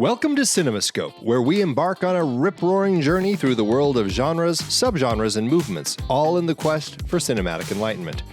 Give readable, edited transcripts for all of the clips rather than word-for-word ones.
Welcome to CinemaScope, where we embark on a rip-roaring journey through the world of genres, subgenres, and movements, all in the quest for cinematic enlightenment.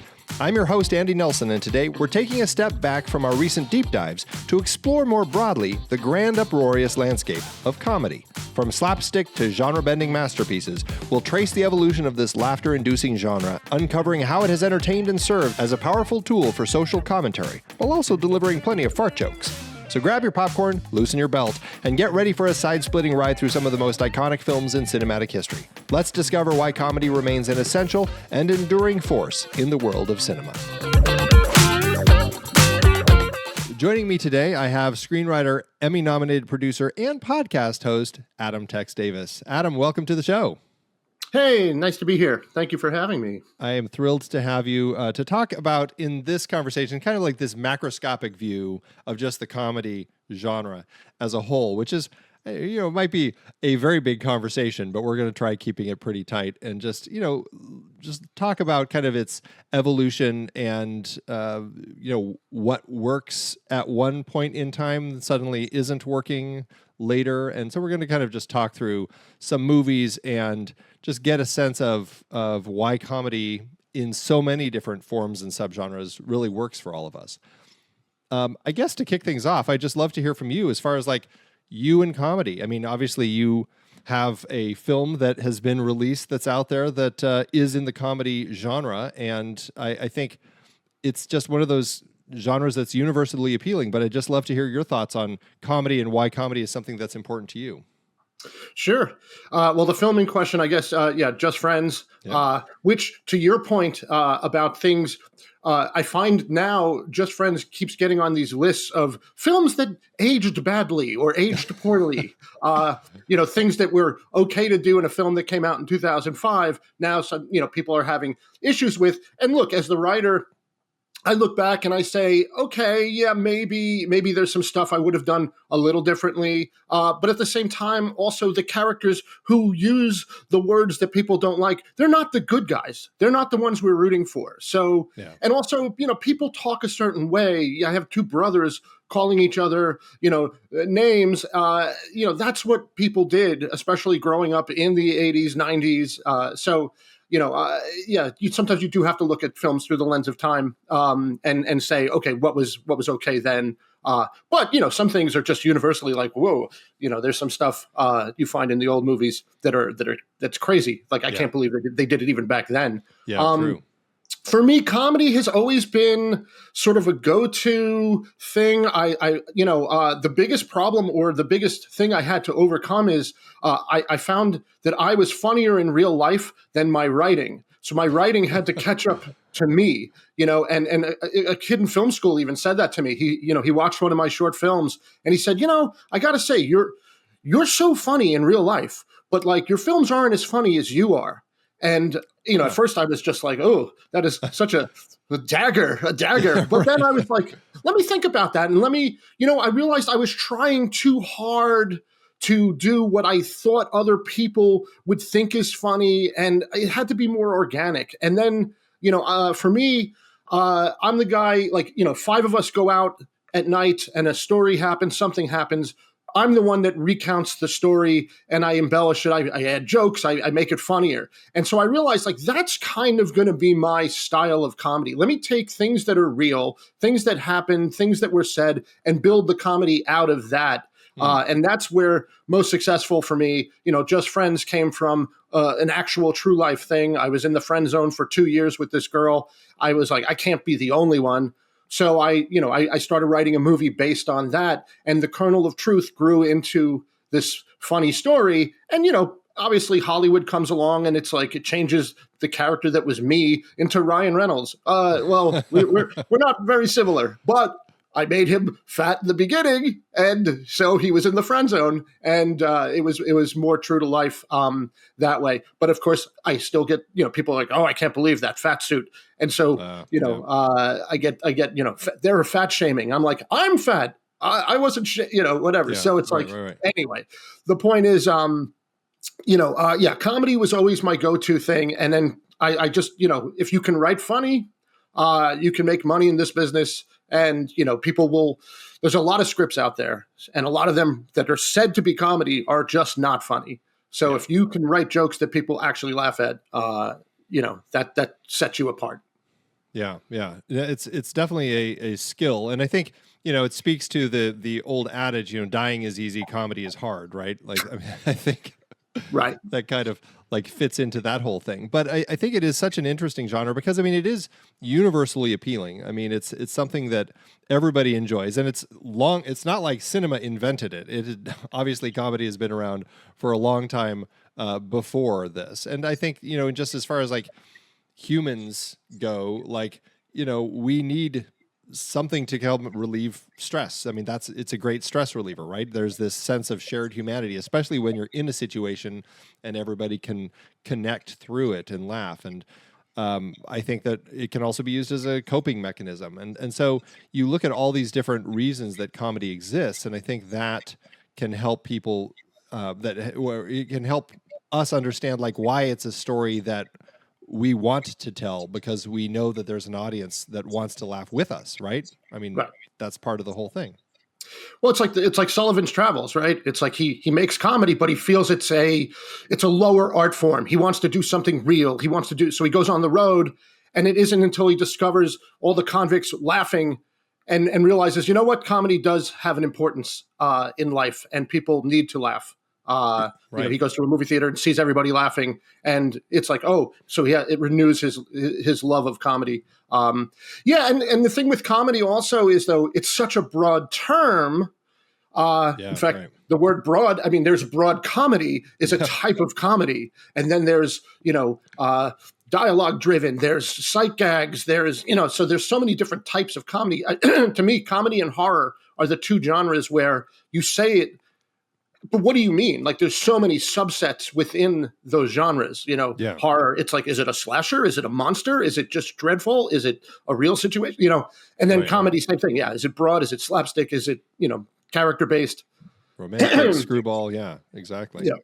I'm your host, Andy Nelson, and today we're taking a step back from our recent deep dives to explore more broadly the grand uproarious landscape of comedy. From slapstick to genre-bending masterpieces, we'll trace the evolution of this laughter-inducing genre, uncovering how it has entertained and served as a powerful tool for social commentary, while also delivering plenty of fart jokes. So grab your popcorn, loosen your belt, and get ready for a side-splitting ride through some of the most iconic films in cinematic history. Let's discover why comedy remains an essential and enduring force in the world of cinema. Joining me today, I have screenwriter, Emmy-nominated producer, and podcast host, Adam Tex Davis. Adam, welcome to the show. Hey, nice to be here. Thank you for having me. I am thrilled to have you to talk about, in this conversation, kind of like this macroscopic view of just the comedy genre as a whole, which is, might be a very big conversation, but we're going to try keeping it pretty tight and just talk about kind of its evolution and, what works at one point in time suddenly isn't working later. And so we're going to kind of just talk through some movies and just get a sense of why comedy in so many different forms and subgenres really works for all of us. I guess to kick things off, I'd just love to hear from you as far as like you and comedy. I mean, obviously you have a film that has been released that's out there that is in the comedy genre. And I think it's just one of those genres that's universally appealing, but I'd just love to hear your thoughts on comedy and why comedy is something that's important to you. Sure. Well, the film in question, I guess, Just Friends, which to your point about things, I find now Just Friends keeps getting on these lists of films that aged badly or aged poorly. Things that were okay to do in a film that came out in 2005. Now, some, people are having issues with. And look, as the writer, I look back and I say, okay, yeah, maybe there's some stuff I would have done a little differently. But at the same time, also the characters who use the words that people don't like, they're not the good guys. They're not the ones we're rooting for. So, And also, people talk a certain way. I have two brothers calling each other, names. That's what people did, especially growing up in the 80s, 90s. Sometimes you do have to look at films through the lens of time and say, okay, what was okay then? But some things are just universally like, whoa, there's some stuff you find in the old movies that's crazy. Like, I can't believe they did it even back then. Yeah, true. For me, comedy has always been sort of a go-to thing. The biggest problem or the biggest thing I had to overcome is I found that I was funnier in real life than my writing. So my writing had to catch up to me, and a kid in film school even said that to me. He watched one of my short films and he said, I got to say, you're so funny in real life, but like your films aren't as funny as you are. And, at first I was just like, oh, that is such a dagger. But then I was like, let me think about that. And I realized I was trying too hard to do what I thought other people would think is funny. And it had to be more organic. And then, for me, I'm the guy, five of us go out at night and a story happens, something happens. I'm the one that recounts the story and I embellish it. I add jokes. I make it funnier. And so I realized that's kind of going to be my style of comedy. Let me take things that are real, things that happen, things that were said, and build the comedy out of that. And that's where most successful for me, Just Friends came from an actual true life thing. I was in the friend zone for 2 years with this girl. I was like, I can't be the only one. So I started writing a movie based on that, and the kernel of truth grew into this funny story. And, obviously Hollywood comes along and it's like, it changes the character that was me into Ryan Reynolds. We're not very similar, but I made him fat in the beginning, and so he was in the friend zone, and it was more true to life that way. But of course, I still get people like, oh, I can't believe that fat suit, and so I get they're fat shaming. I'm like, I'm fat. I wasn't whatever. So it's right. Anyway, the point is, comedy was always my go-to thing, and then I just if you can write funny, you can make money in this business. And, there's a lot of scripts out there, and a lot of them that are said to be comedy are just not funny. So if you can write jokes that people actually laugh at, that sets you apart. Yeah, yeah. It's definitely a skill. And I think, it speaks to the old adage, dying is easy, comedy is hard, right? Like, I mean, I think Right. that kind of like fits into that whole thing. But I think it is such an interesting genre because, I mean, it is universally appealing. I mean, it's something that everybody enjoys, and it's not like cinema invented it. Obviously comedy has been around for a long time before this. And I think, just as far as like humans go, like, we need something to help relieve stress. I mean, it's a great stress reliever, right? There's this sense of shared humanity, especially when you're in a situation and everybody can connect through it and laugh. And I think that it can also be used as a coping mechanism. And so you look at all these different reasons that comedy exists, and I think that can help people it can help us understand like why it's a story that we want to tell, because we know that there's an audience that wants to laugh with us, right? I mean, Right. That's part of the whole thing. Well, it's like Sullivan's Travels, right? It's like he makes comedy, but he feels it's a lower art form. He wants to do something real. So he goes on the road, and it isn't until he discovers all the convicts laughing and realizes, comedy does have an importance in life, and people need to laugh. Right. He goes to a movie theater and sees everybody laughing, and it's like, so it renews his love of comedy. And the thing with comedy also is, though, it's such a broad term. In fact, the word broad, I mean, there's broad comedy is a type of comedy, and then there's dialogue driven, there's sight gags, there's so there's so many different types of comedy. To me, comedy and horror are the two genres where you say it, but what do you mean? Like, there's so many subsets within those genres. Horror, it's like, is it a slasher? Is it a monster? Is it just dreadful? Is it a real situation? And then comedy, same thing. Yeah. Is it broad? Is it slapstick? Is it, character based? Romantic, screwball. Yeah, exactly. Yeah.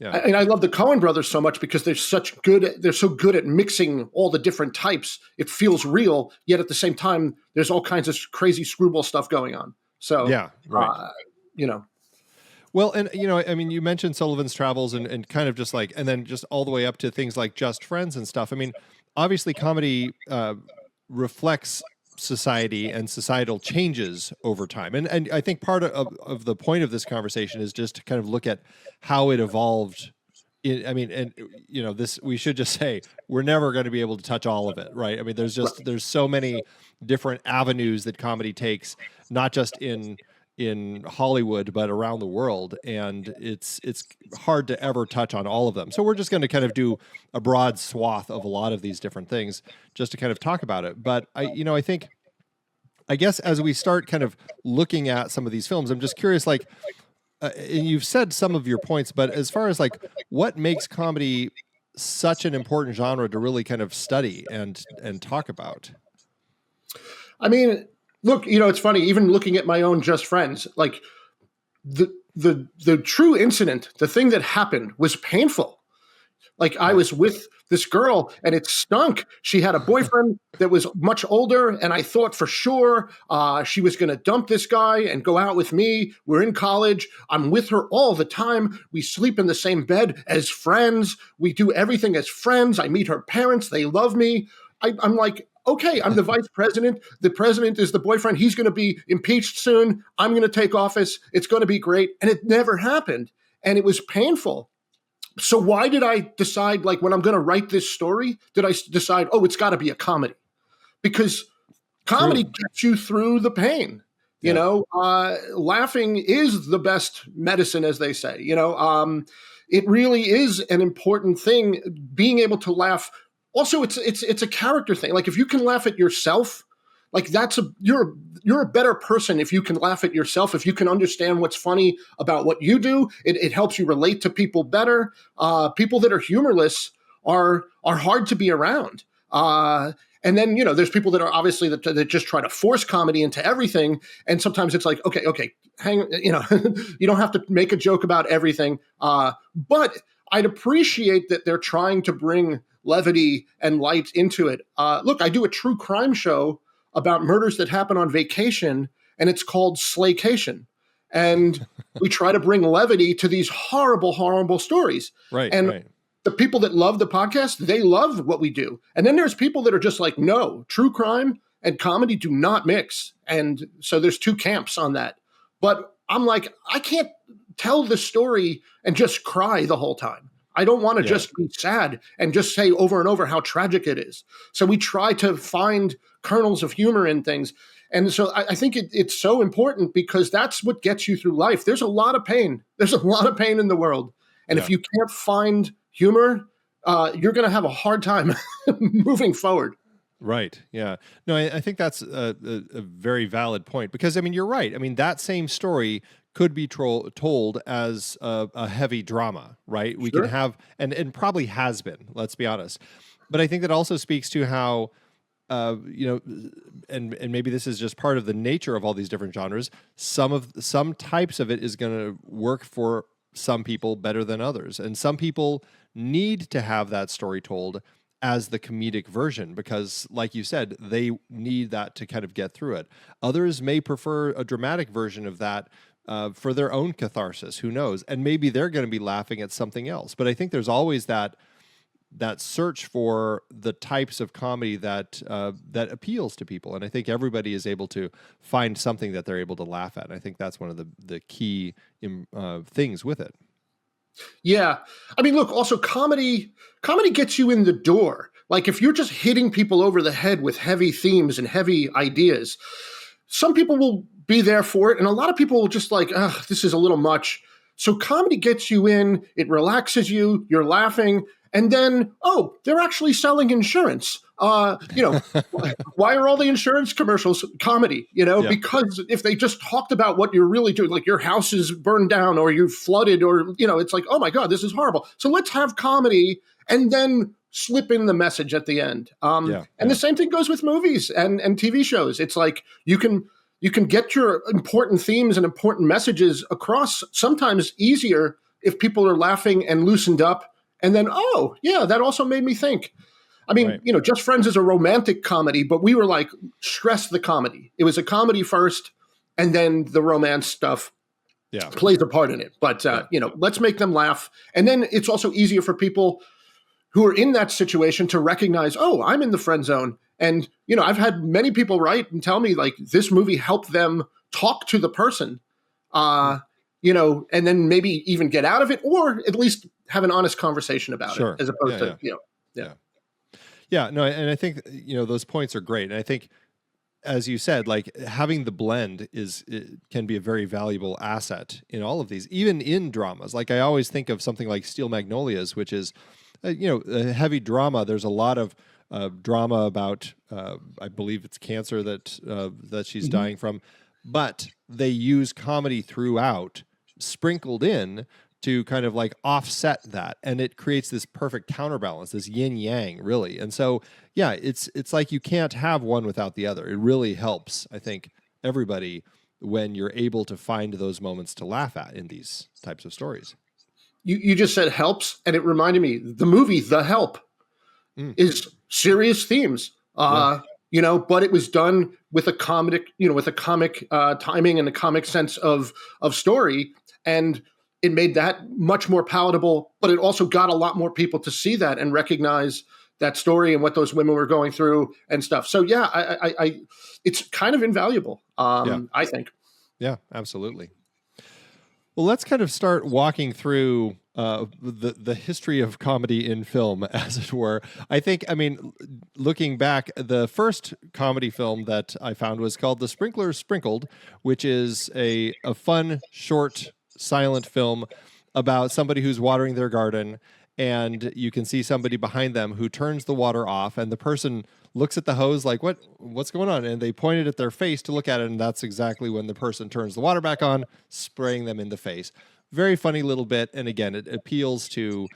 Yeah. And I love the Coen brothers so much because they're so good at mixing all the different types. It feels real, yet at the same time, there's all kinds of crazy screwball stuff going on. So, yeah, right. Well, and, I mean, you mentioned Sullivan's Travels and kind of just like, and then just all the way up to things like Just Friends and stuff. I mean, obviously comedy reflects society and societal changes over time. And I think part of the point of this conversation is just to kind of look at how it evolved. This, we should just say, we're never going to be able to touch all of it, right? I mean, there's so many different avenues that comedy takes, not just in Hollywood, but around the world. And it's hard to ever touch on all of them. So we're just going to kind of do a broad swath of a lot of these different things just to kind of talk about it. But I guess as we start kind of looking at some of these films, I'm just curious, like, and you've said some of your points, but as far as like, what makes comedy such an important genre to really kind of study and talk about? I mean, look, it's funny, even looking at my own Just Friends, like the true incident, the thing that happened was painful. Like, I was with this girl and it stunk. She had a boyfriend that was much older, and I thought for sure she was going to dump this guy and go out with me. We're in college. I'm with her all the time. We sleep in the same bed as friends. We do everything as friends. I meet her parents. They love me. I'm like, okay, I'm the vice president. The president is the boyfriend. He's going to be impeached soon. I'm going to take office. It's going to be great. And it never happened. And it was painful. So why did I decide, like, when I'm going to write this story, did I decide, it's got to be a comedy? Because comedy gets you through the pain. Laughing is the best medicine, as they say. It really is an important thing, being able to laugh. Also, it's a character thing. Like, if you can laugh at yourself, like, you're a better person if you can laugh at yourself. If you can understand what's funny about what you do, it helps you relate to people better. People that are humorless are hard to be around. And then, there's people that are obviously that just try to force comedy into everything. And sometimes it's like, okay, hang, you don't have to make a joke about everything. But I'd appreciate that they're trying to bring levity and light into it. Look, I do a true crime show about murders that happen on vacation, and it's called Slaycation. And we try to bring levity to these horrible, horrible stories. Right, And right. the people that love the podcast, they love what we do. And then there's people that are just like, no, true crime and comedy do not mix. And so there's two camps on that. But I'm like, I can't tell the story and just cry the whole time. I don't want to just be sad and just say over and over how tragic it is. So we try to find kernels of humor in things. And so I think it's so important because that's what gets you through life. There's a lot of pain. There's a lot of pain in the world. And if you can't find humor, you're going to have a hard time moving forward. Right. Yeah. No, I think that's a very valid point because, I mean, you're right. I mean, that same story could be told as a heavy drama, right? We can have, and probably has been, let's be honest. But I think that also speaks to how, you know, and maybe this is just part of the nature of all these different genres. Some types of it is going to work for some people better than others. And some people need to have that story told as the comedic version because, like you said, they need that to kind of get through it. Others may prefer a dramatic version of that for their own catharsis. Who knows? And maybe they're going to be laughing at something else. But I think there's always that search for the types of comedy that appeals to people. And I think everybody is able to find something that they're able to laugh at. And I think that's one of the key things with it. Yeah. I mean, look, also comedy gets you in the door. Like if you're just hitting people over the head with heavy themes and heavy ideas, some people will be there for it. And a lot of people will just like, this is a little much. So comedy gets you in, it relaxes you, you're laughing. And then, they're actually selling insurance. You know, why are all the insurance commercials comedy? You know, because if they just talked about what you're really doing, like your house is burned down or you're flooded or, you know, it's like, oh my God, this is horrible. So let's have comedy and then slip in the message at the end. The same thing goes with movies and TV shows. It's like you can get your important themes and important messages across sometimes easier if people are laughing and loosened up. And then, that also made me think. I mean, you know, Just Friends is a romantic comedy, but we were like, stress the comedy. It was a comedy first, and then the romance stuff plays a part in it. But, you know, let's make them laugh. And then it's also easier for people who are in that situation to recognize, I'm in the friend zone. And, you know, I've had many people write and tell me, like, this movie helped them talk to the person, you know, and then maybe even get out of it or at least have an honest conversation about it as opposed to, you know, Yeah, no, and I think, you know, those points are great. And I think, as you said, like having the blend can be a very valuable asset in all of these, even in dramas. Like I always think of something like Steel Magnolias, which is, you know, a heavy drama. There's a lot of drama about, I believe it's cancer that she's dying from, but they use comedy throughout, sprinkled in to kind of like offset that, and it creates this perfect counterbalance, this yin yang, really. And so, yeah, it's like you can't have one without the other. It really helps, I think, everybody when you're able to find those moments to laugh at in these types of stories. You just said helps, and it reminded me the movie The Help is serious themes, you know, but it was done with a comic timing and a comic sense of story, and it made that much more palatable, but it also got a lot more people to see that and recognize that story and what those women were going through and stuff. So yeah, I it's kind of invaluable, I think. Yeah, absolutely. Well, let's kind of start walking through the history of comedy in film, as it were. I think, I mean, looking back, the first comedy film that I found was called The Sprinklers Sprinkled, which is a fun, short, silent film about somebody who's watering their garden, and you can see somebody behind them who turns the water off, and the person looks at the hose like, what's going on? And they point it at their face to look at it, and that's exactly when the person turns the water back on, spraying them in the face. Very funny little bit, and again, it appeals to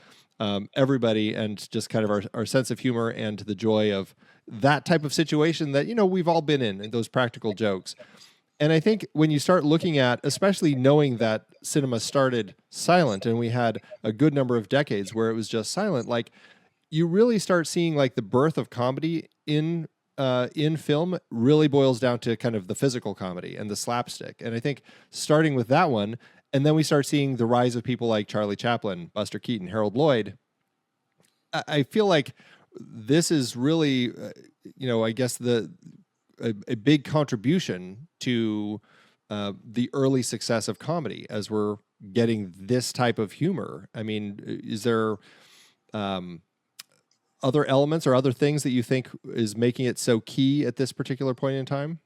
everybody and just kind of our sense of humor and the joy of that type of situation that, you know, we've all been in, those practical jokes. And I think when you start looking at, especially knowing that cinema started silent and we had a good number of decades where it was just silent, like you really start seeing like the birth of comedy in in film really boils down to kind of the physical comedy and the slapstick. And I think starting with that one, and then we start seeing the rise of people like Charlie Chaplin, Buster Keaton, Harold Lloyd. I feel like this is really, I guess a big contribution to the early success of comedy as we're getting this type of humor. I mean, is there other elements or other things that you think is making it so key at this particular point in time?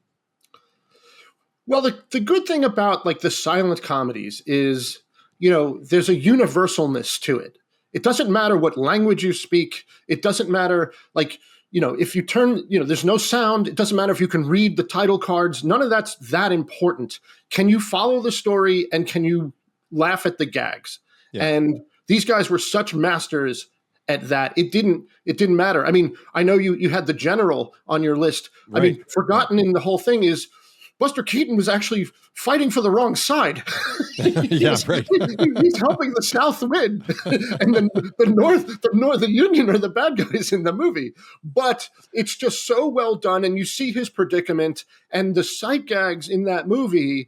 Well, the good thing about like the silent comedies is, there's a universalness to it. It doesn't matter what language you speak. It doesn't matter, like, if you turn, there's no sound. It doesn't matter if you can read the title cards. None of that's that important. Can you follow the story and can you laugh at the gags? Yeah. And these guys were such masters at that. It didn't matter. I mean, I know you had the general on your list. Right. I mean, forgotten in the whole thing is Buster Keaton was actually fighting for the wrong side. He's helping the South win, and then the Union are the bad guys in the movie. But it's just so well done, and you see his predicament and the sight gags in that movie.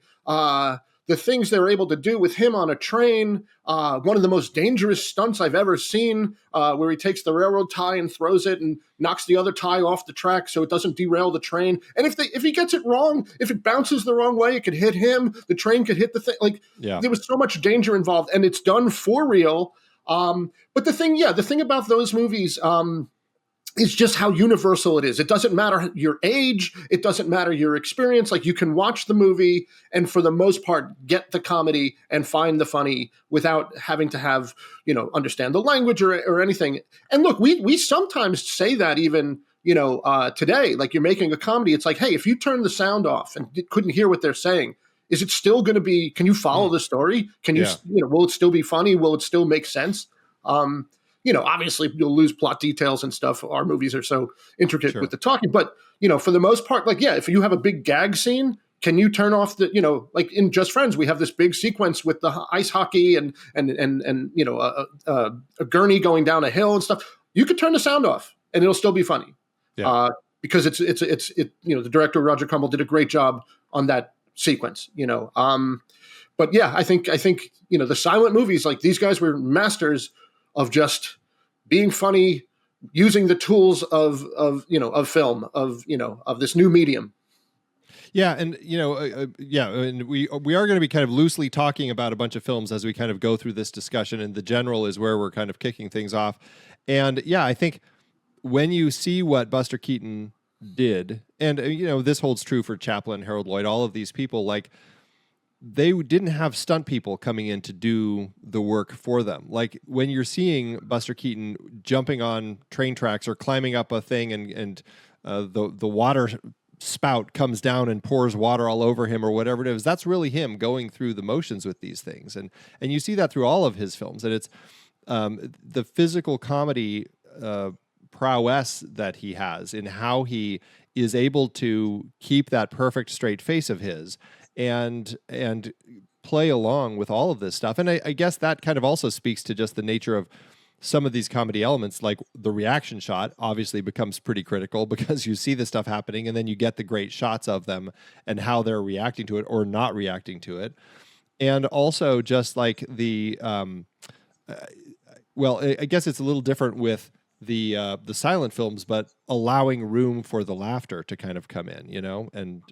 The things they're able to do with him on a train, one of the most dangerous stunts I've ever seen, where he takes the railroad tie and throws it and knocks the other tie off the track so it doesn't derail the train. And if he gets it wrong, if it bounces the wrong way, it could hit him. The train could hit the thing. There was so much danger involved, and it's done for real. But the thing about those movies, is just how universal it is. It doesn't matter your age. It doesn't matter your experience. Like, you can watch the movie and for the most part get the comedy and find the funny without having to have, understand the language or anything. And look, we sometimes say that even, today, like, you're making a comedy. It's like, hey, if you turn the sound off and couldn't hear what they're saying, is it still going to be, can you follow the story? Can you, will it still be funny? Will it still make sense? Obviously you'll lose plot details and stuff. Our movies are so intricate with the talking, but, for the most part, like, if you have a big gag scene, can you turn off the, like in Just Friends, we have this big sequence with the ice hockey and a gurney going down a hill and stuff. You could turn the sound off and it'll still be funny. Yeah. Because it's the director, Roger Crumble, did a great job on that sequence, but yeah, I think, the silent movies, like, these guys were masters of just being funny, using the tools of film, of this new medium. Yeah, and and we are going to be kind of loosely talking about a bunch of films as we kind of go through this discussion, and the general is where we're kind of kicking things off. And yeah, I think when you see what Buster Keaton did, and this holds true for Chaplin, Harold Lloyd, all of these people, like, they didn't have stunt people coming in to do the work for them. Like, when you're seeing Buster Keaton jumping on train tracks or climbing up a thing and the water spout comes down and pours water all over him or whatever it is, that's really him going through the motions with these things. And you see that through all of his films. And it's the physical comedy prowess that he has in how he is able to keep that perfect straight face of his and play along with all of this stuff. And I guess that kind of also speaks to just the nature of some of these comedy elements, like the reaction shot obviously becomes pretty critical because you see the stuff happening and then you get the great shots of them and how they're reacting to it or not reacting to it. And also just like the, I guess it's a little different with the silent films, but allowing room for the laughter to kind of come in, and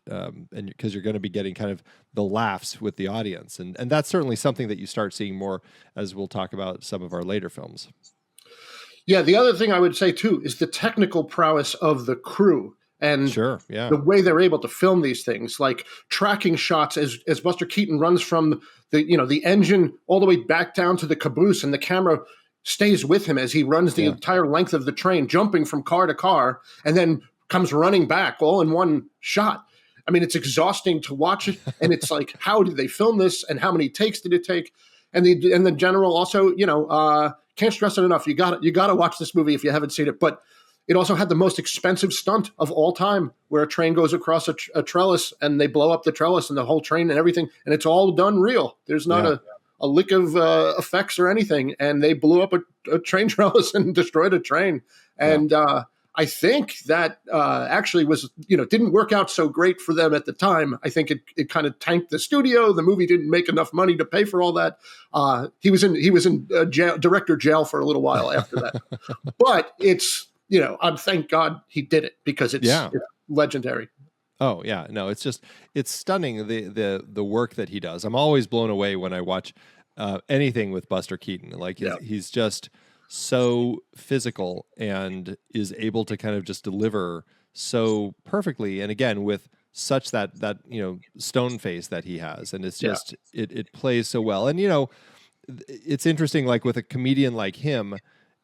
because you're going to be getting kind of the laughs with the audience, and that's certainly something that you start seeing more as we'll talk about some of our later films. Yeah, the other thing I would say too is the technical prowess of the crew and the way they're able to film these things, like tracking shots as Buster Keaton runs from the engine all the way back down to the caboose, and the camera stays with him as he runs the entire length of the train, jumping from car to car, and then comes running back all in one shot. I mean, it's exhausting to watch it, and it's like, how did they film this, and how many takes did it take? And the general also, can't stress it enough. You got to watch this movie if you haven't seen it. But it also had the most expensive stunt of all time, where a train goes across a trellis, and they blow up the trellis and the whole train and everything, and it's all done real. There's not a lick of effects or anything, and they blew up a train trellis and destroyed a train. And I think that actually was, didn't work out so great for them at the time. I think it kind of tanked the studio. The movie didn't make enough money to pay for all that. He was in jail, director jail for a little while after that. But it's, thank God he did it, because it's legendary. Oh yeah, no, it's stunning the work that he does. I'm always blown away when I watch anything with Buster Keaton. Like he's just so physical and is able to kind of just deliver so perfectly, and again with such that stone face that he has, and it's just it plays so well. And it's interesting, like with a comedian like him,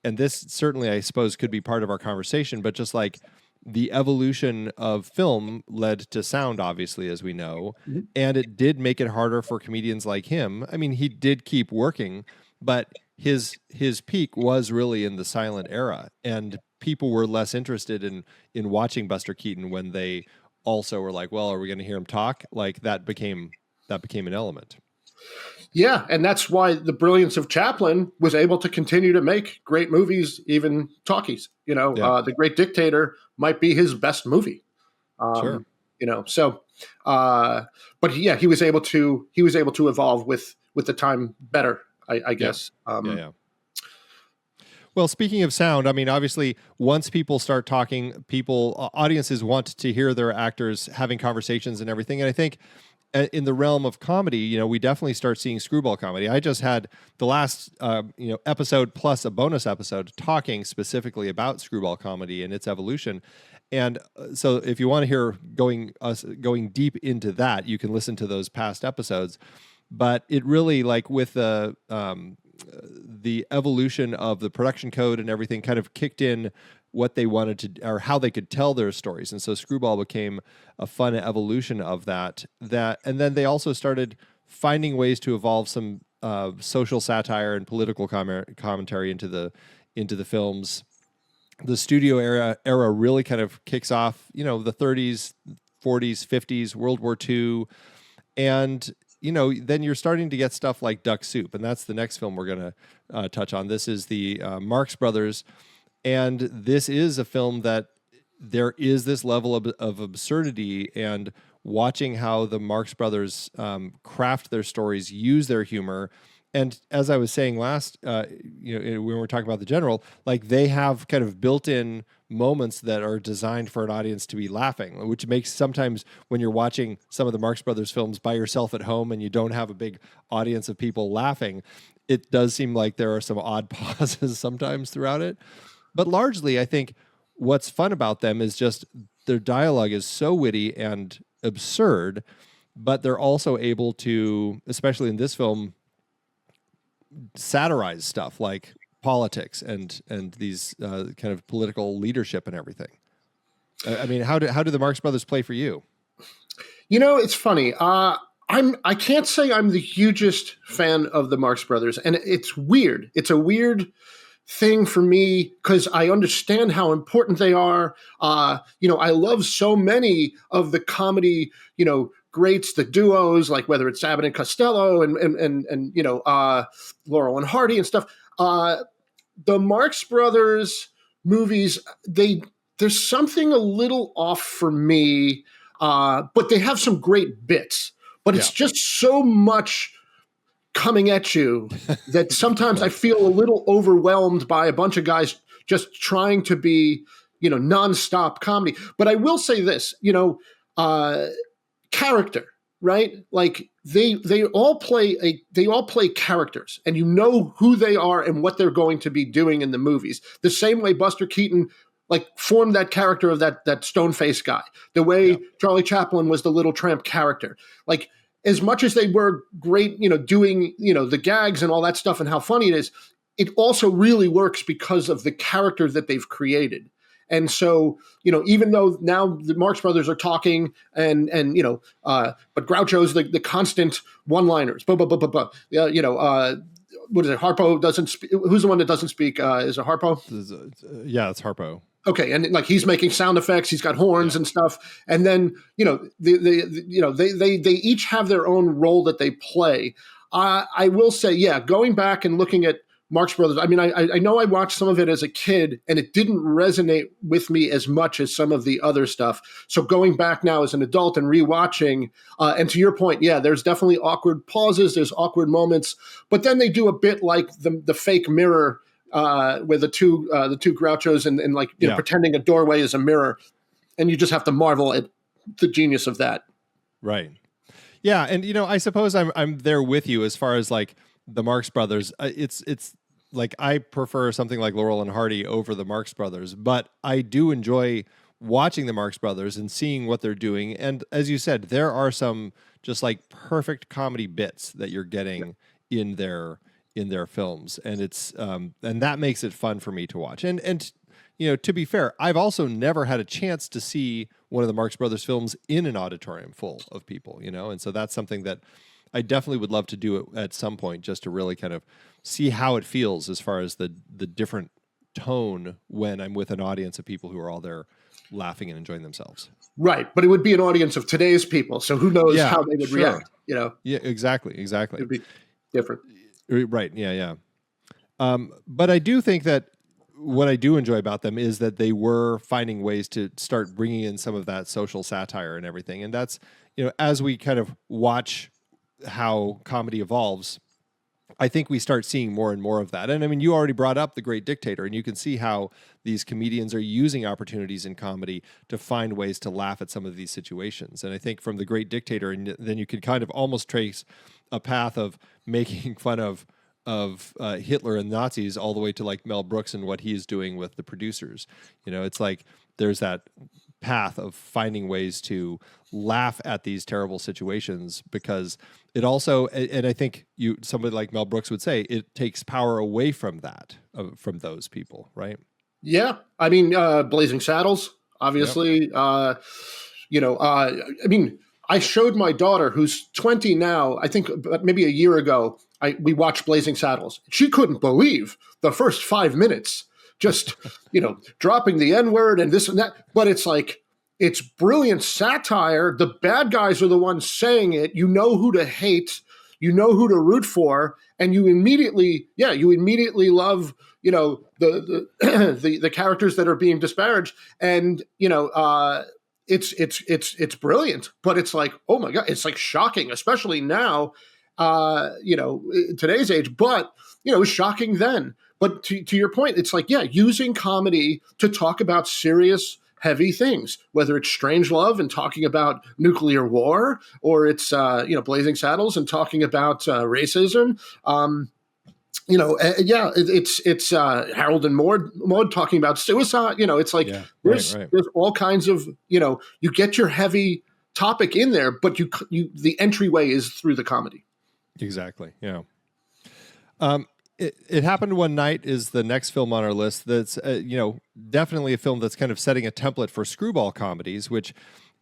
and this certainly I suppose could be part of our conversation, but just like the evolution of film led to sound, obviously, as we know, and it did make it harder for comedians like him. I mean, he did keep working, but his peak was really in the silent era, and people were less interested in watching Buster Keaton when they also were like, well, are we going to hear him talk? Like that became an element. Yeah, and that's why the brilliance of Chaplin was able to continue to make great movies, even talkies. The Great Dictator might be his best movie. Sure. But he was able to evolve with the time better, I guess. Yeah. Well, speaking of sound, I mean, obviously, once people start talking, audiences want to hear their actors having conversations and everything. And I think in the realm of comedy, we definitely start seeing screwball comedy. I just had the last, episode plus a bonus episode talking specifically about screwball comedy and its evolution. And so if you want to hear going deep into that, you can listen to those past episodes. But it really, like with the evolution of the production code and everything, kind of kicked in what they wanted to, or how they could tell their stories. And so Screwball became a fun evolution of that. And then they also started finding ways to evolve some social satire and political commentary into the films. The studio era really kind of kicks off, the 30s, 40s, 50s, World War II. And, then you're starting to get stuff like Duck Soup. And that's the next film we're going to touch on. This is the Marx Brothers. And this is a film that there is this level of absurdity, and watching how the Marx Brothers craft their stories, use their humor. And as I was saying last, when we were talking about The General, like they have kind of built-in moments that are designed for an audience to be laughing, which makes sometimes when you're watching some of the Marx Brothers films by yourself at home and you don't have a big audience of people laughing, it does seem like there are some odd pauses sometimes throughout it. But largely, I think what's fun about them is just their dialogue is so witty and absurd, but they're also able to, especially in this film, satirize stuff like politics and these kind of political leadership and everything. I mean, how do the Marx Brothers play for you? It's funny. I can't say I'm the hugest fan of the Marx Brothers, and it's weird. It's a weird thing for me because I understand how important they are. I love so many of the comedy, greats, the duos, like whether it's Abbott and Costello and Laurel and Hardy and stuff. The Marx Brothers movies, there's something a little off for me, but they have some great bits. But it's just so much coming at you that sometimes I feel a little overwhelmed by a bunch of guys just trying to be, nonstop comedy. But I will say this, character, right? Like they all play characters, and you know who they are and what they're going to be doing in the movies. The same way Buster Keaton formed that character of that stone-faced guy. The way Charlie Chaplin was the little tramp character. Like, as much as they were great, doing, the gags and all that stuff and how funny it is, it also really works because of the character that they've created. And so, even though now the Marx Brothers are talking but Groucho's the constant one-liners. What is it? Harpo doesn't speak. Who's the one that doesn't speak? Is it Harpo? Yeah, it's Harpo. Okay, and he's making sound effects, he's got horns and stuff, and then they each have their own role that they play. I will say, going back and looking at Marx Brothers. I mean, I know I watched some of it as a kid, and it didn't resonate with me as much as some of the other stuff. So going back now as an adult and rewatching, and to your point, yeah, there's definitely awkward pauses, there's awkward moments, but then they do a bit like the fake mirror, where the two Grouchos and like you know, pretending a doorway is a mirror, and you just have to marvel at the genius of that. Right. Yeah, and you know, I suppose I'm there with you as far as like the Marx Brothers. It's like I prefer something like Laurel and Hardy over the Marx Brothers, but I do enjoy watching the Marx Brothers and seeing what they're doing. And as you said, there are some just like perfect comedy bits that you're getting in their films, and it's and that makes it fun for me to watch. And you know, to be fair, I've also never had a chance to see one of the Marx Brothers films in an auditorium full of people, you know, and so that's something that I definitely would love to do it at some point, just to really kind of see how it feels as far as the different tone when I'm with an audience of people who are all there laughing and enjoying themselves. Right, but it would be an audience of today's people, so who knows how they would react? You know? Yeah, exactly. It'd be different. Right. Yeah. But I do think that what I do enjoy about them is that they were finding ways to start bringing in some of that social satire and everything, and that's, you know, as we kind of watch how comedy evolves, I think we start seeing more and more of that. And I mean, you already brought up The Great Dictator, and you can see how these comedians are using opportunities in comedy to find ways to laugh at some of these situations. And I think from The Great Dictator, and then you could kind of almost trace a path of making fun of Hitler and Nazis all the way to like Mel Brooks and what he's doing with the producers. You know, it's like there's that path of finding ways to laugh at these terrible situations, because it also, and I think somebody like Mel Brooks would say, it takes power away from that, from those people, right? Yeah, I mean, Blazing Saddles, obviously. Yep. I mean, I showed my daughter, who's 20 now, I think maybe a year ago, we watched Blazing Saddles. She couldn't believe the first 5 minutes, just, you know, dropping the N-word and this and that. But it's like, it's brilliant satire. The bad guys are the ones saying it. You know who to hate. You know who to root for. And you immediately love, you know, the the characters that are being disparaged. And, you know, it's brilliant. But it's like, oh my God, it's like shocking, especially now, you know, today's age. But, you know, it was shocking then. But to your point, it's like, yeah, using comedy to talk about serious, heavy things, whether it's Strangelove and talking about nuclear war, or it's, you know, Blazing Saddles and talking about racism. You know, it's Harold and Maude talking about suicide. You know, it's like there's all kinds of, you know, you get your heavy topic in there, but you the entryway is through the comedy. Exactly. Yeah. It Happened One Night is the next film on our list. That's you know, definitely a film that's kind of setting a template for screwball comedies, which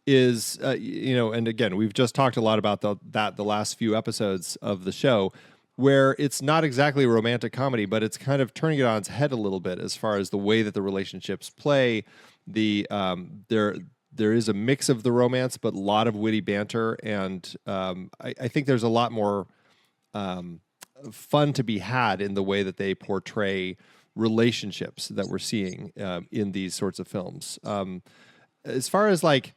is you know, and again, we've just talked a lot about the last few episodes of the show, where it's not exactly a romantic comedy, but it's kind of turning it on its head a little bit as far as the way that the relationships play. There is a mix of the romance, but a lot of witty banter, and I think there's a lot more fun to be had in the way that they portray relationships that we're seeing in these sorts of films. As far as like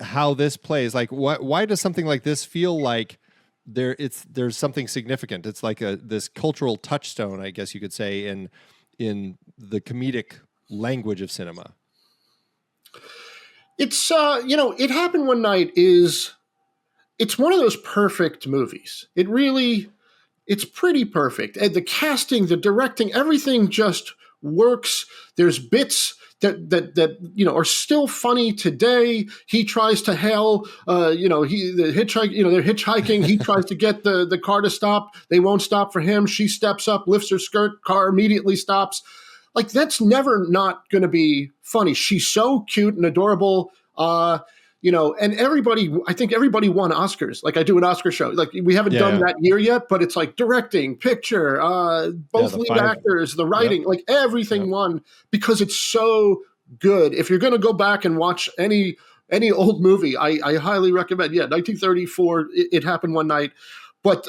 how this plays, like why does something like this feel like there's something significant? It's like this cultural touchstone, I guess you could say, in the comedic language of cinema. It's you know, It Happened One Night it's one of those perfect movies. It's pretty perfect. And the casting, the directing, everything just works. There's bits that you know are still funny today. He tries to hail, you know, they're hitchhiking. He tries to get the car to stop. They won't stop for him. She steps up, lifts her skirt, car immediately stops. Like, that's never not going to be funny. She's so cute and adorable. You know, and I think everybody won Oscars. Like, I do an Oscar show. Like, we haven't done that year yet, but it's like directing, picture, both lead actors, the writing, like everything won because it's so good. If you're going to go back and watch any old movie, I highly recommend. 1934, It Happened One Night. But,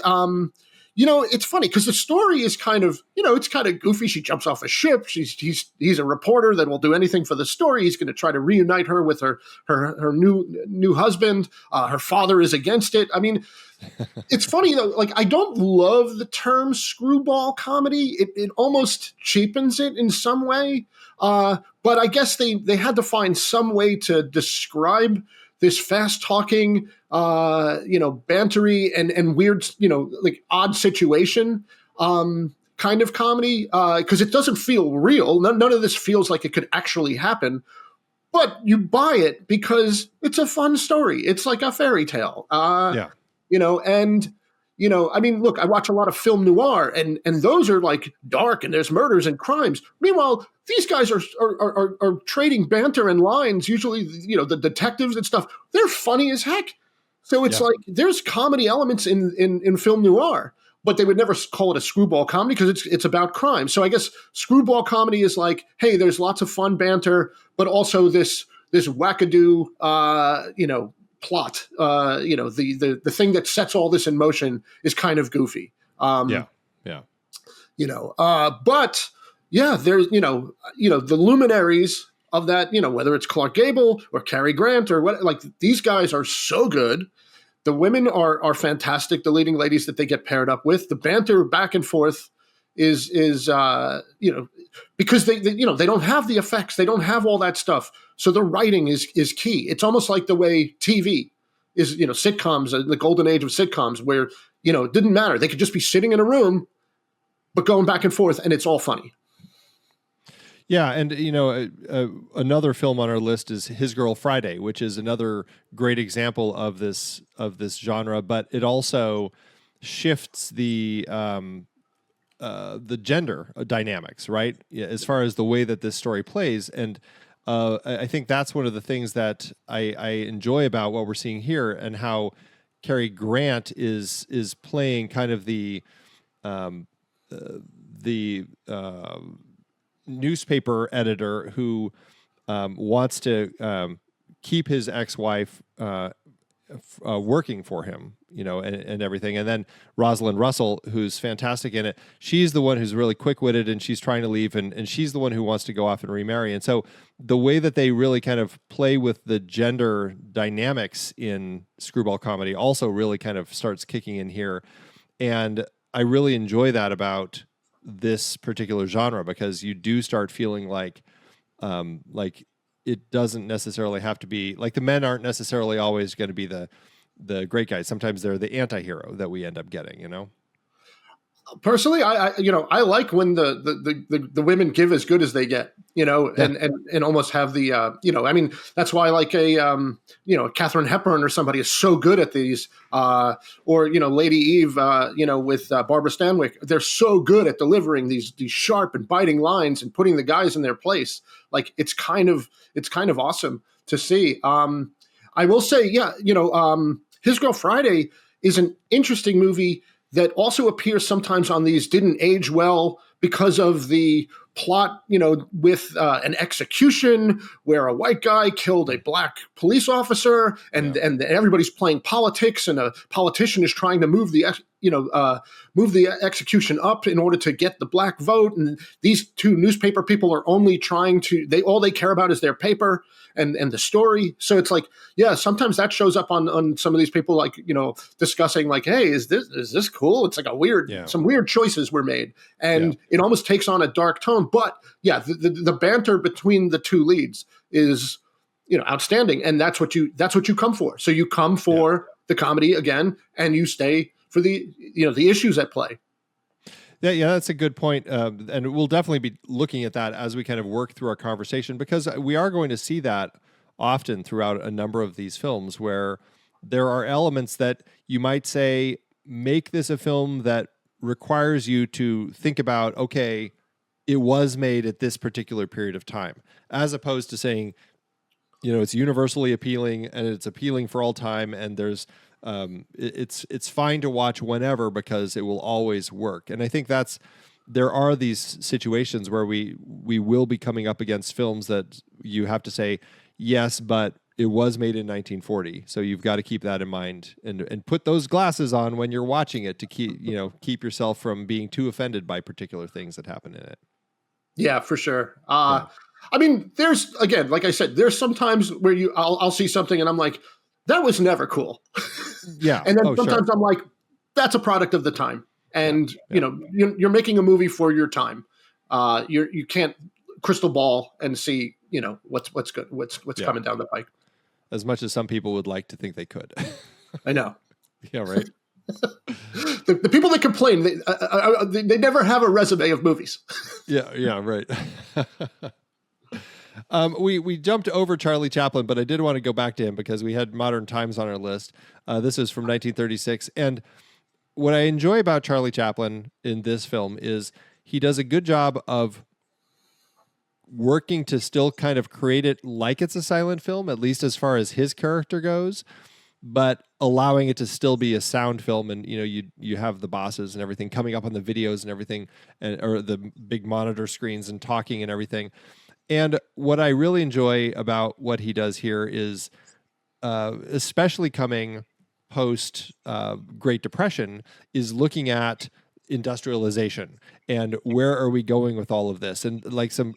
it's funny because the story is kind of, it's kind of goofy. She jumps off a ship. He's a reporter that will do anything for the story. He's going to try to reunite her with her new husband. Her father is against it. I mean, it's funny though. Like, I don't love the term screwball comedy. It almost cheapens it in some way. But I guess they had to find some way to describe this fast talking, bantery and weird, like odd situation kind of comedy, because it doesn't feel real. None of this feels like it could actually happen, but you buy it because it's a fun story. It's like a fairy tale. I mean, look, I watch a lot of film noir, and those are like dark, and there's murders and crimes. Meanwhile, these guys are trading banter and lines. Usually, the detectives and stuff, they're funny as heck. So it's like there's comedy elements in film noir, but they would never call it a screwball comedy because it's about crime. So I guess screwball comedy is like, hey, there's lots of fun banter, but also this wackadoo, plot. The thing that sets all this in motion is kind of goofy. But there's the luminaries of that, whether it's Clark Gable or Cary Grant or what, like these guys are so good. The women are fantastic. The leading ladies that they get paired up with, the banter back and forth is because they don't have the effects, they don't have all that stuff. So the writing is key. It's almost like the way TV is, sitcoms, the golden age of sitcoms, where it didn't matter. They could just be sitting in a room, but going back and forth, and it's all funny. Yeah, and another film on our list is His Girl Friday, which is another great example of this genre, but it also shifts the gender dynamics, right? As far as the way that this story plays, and I think that's one of the things that I enjoy about what we're seeing here, and how Cary Grant is playing kind of the newspaper editor who wants to keep his ex-wife working for him, and everything. And then Rosalind Russell, who's fantastic in it, she's the one who's really quick-witted, and she's trying to leave, and she's the one who wants to go off and remarry. And so the way that they really kind of play with the gender dynamics in screwball comedy also really kind of starts kicking in here. And I really enjoy that about this particular genre, because you do start feeling like it doesn't necessarily have to be like the men aren't necessarily always going to be the great guys. Sometimes they're the anti-hero that we end up getting, Personally, I like when the women give as good as they get, and almost have the, I mean, that's why like Katharine Hepburn or somebody is so good at these, or, Lady Eve, with Barbara Stanwyck. They're so good at delivering these sharp and biting lines and putting the guys in their place. Like it's kind of awesome to see. I will say, His Girl Friday is an interesting movie that also appears sometimes on these didn't age well because of the plot, with an execution where a white guy killed a black police officer, and everybody's playing politics, and a politician is trying to move the execution up in order to get the black vote. And these two newspaper people are only all they care about is their paper and the story. So it's like, sometimes that shows up on some of these people, like, discussing like, hey, is this cool? It's like some weird choices were made, and it almost takes on a dark tone. But the banter between the two leads is, outstanding. And that's what you come for. So you come for the comedy again, and you stay for the issues at play. Yeah, that's a good point. And we'll definitely be looking at that as we kind of work through our conversation, because we are going to see that often throughout a number of these films, where there are elements that you might say make this a film that requires you to think about, okay, it was made at this particular period of time, as opposed to saying, it's universally appealing and it's appealing for all time, and there's it's fine to watch whenever because it will always work. And I think there are these situations where we will be coming up against films that you have to say, yes, but it was made in 1940. So you've got to keep that in mind and put those glasses on when you're watching it to keep yourself from being too offended by particular things that happen in it. Yeah, for sure. Yeah. I mean, there's, again, like I said, there's sometimes where I'll see something and I'm like, that was never cool. Yeah. And then Oh, sometimes sure. I'm like, that's a product of the time. And, Yeah. you're making a movie for your time. You can't crystal ball and see, what's good, what's Yeah. coming down the pike. As much as some people would like to think they could. I know. Yeah, right. The people that complain, they never have a resume of movies. Yeah, right. We jumped over Charlie Chaplin, but I did want to go back to him because we had Modern Times on our list. This is from 1936. And what I enjoy about Charlie Chaplin in this film is he does a good job of working to still kind of create it like it's a silent film, at least as far as his character goes, but allowing it to still be a sound film. And you have the bosses and everything coming up on the videos and everything, or the big monitor screens and talking and everything. And what I really enjoy about what he does here is, especially coming post Great Depression, is looking at industrialization and where are we going with all of this, and like some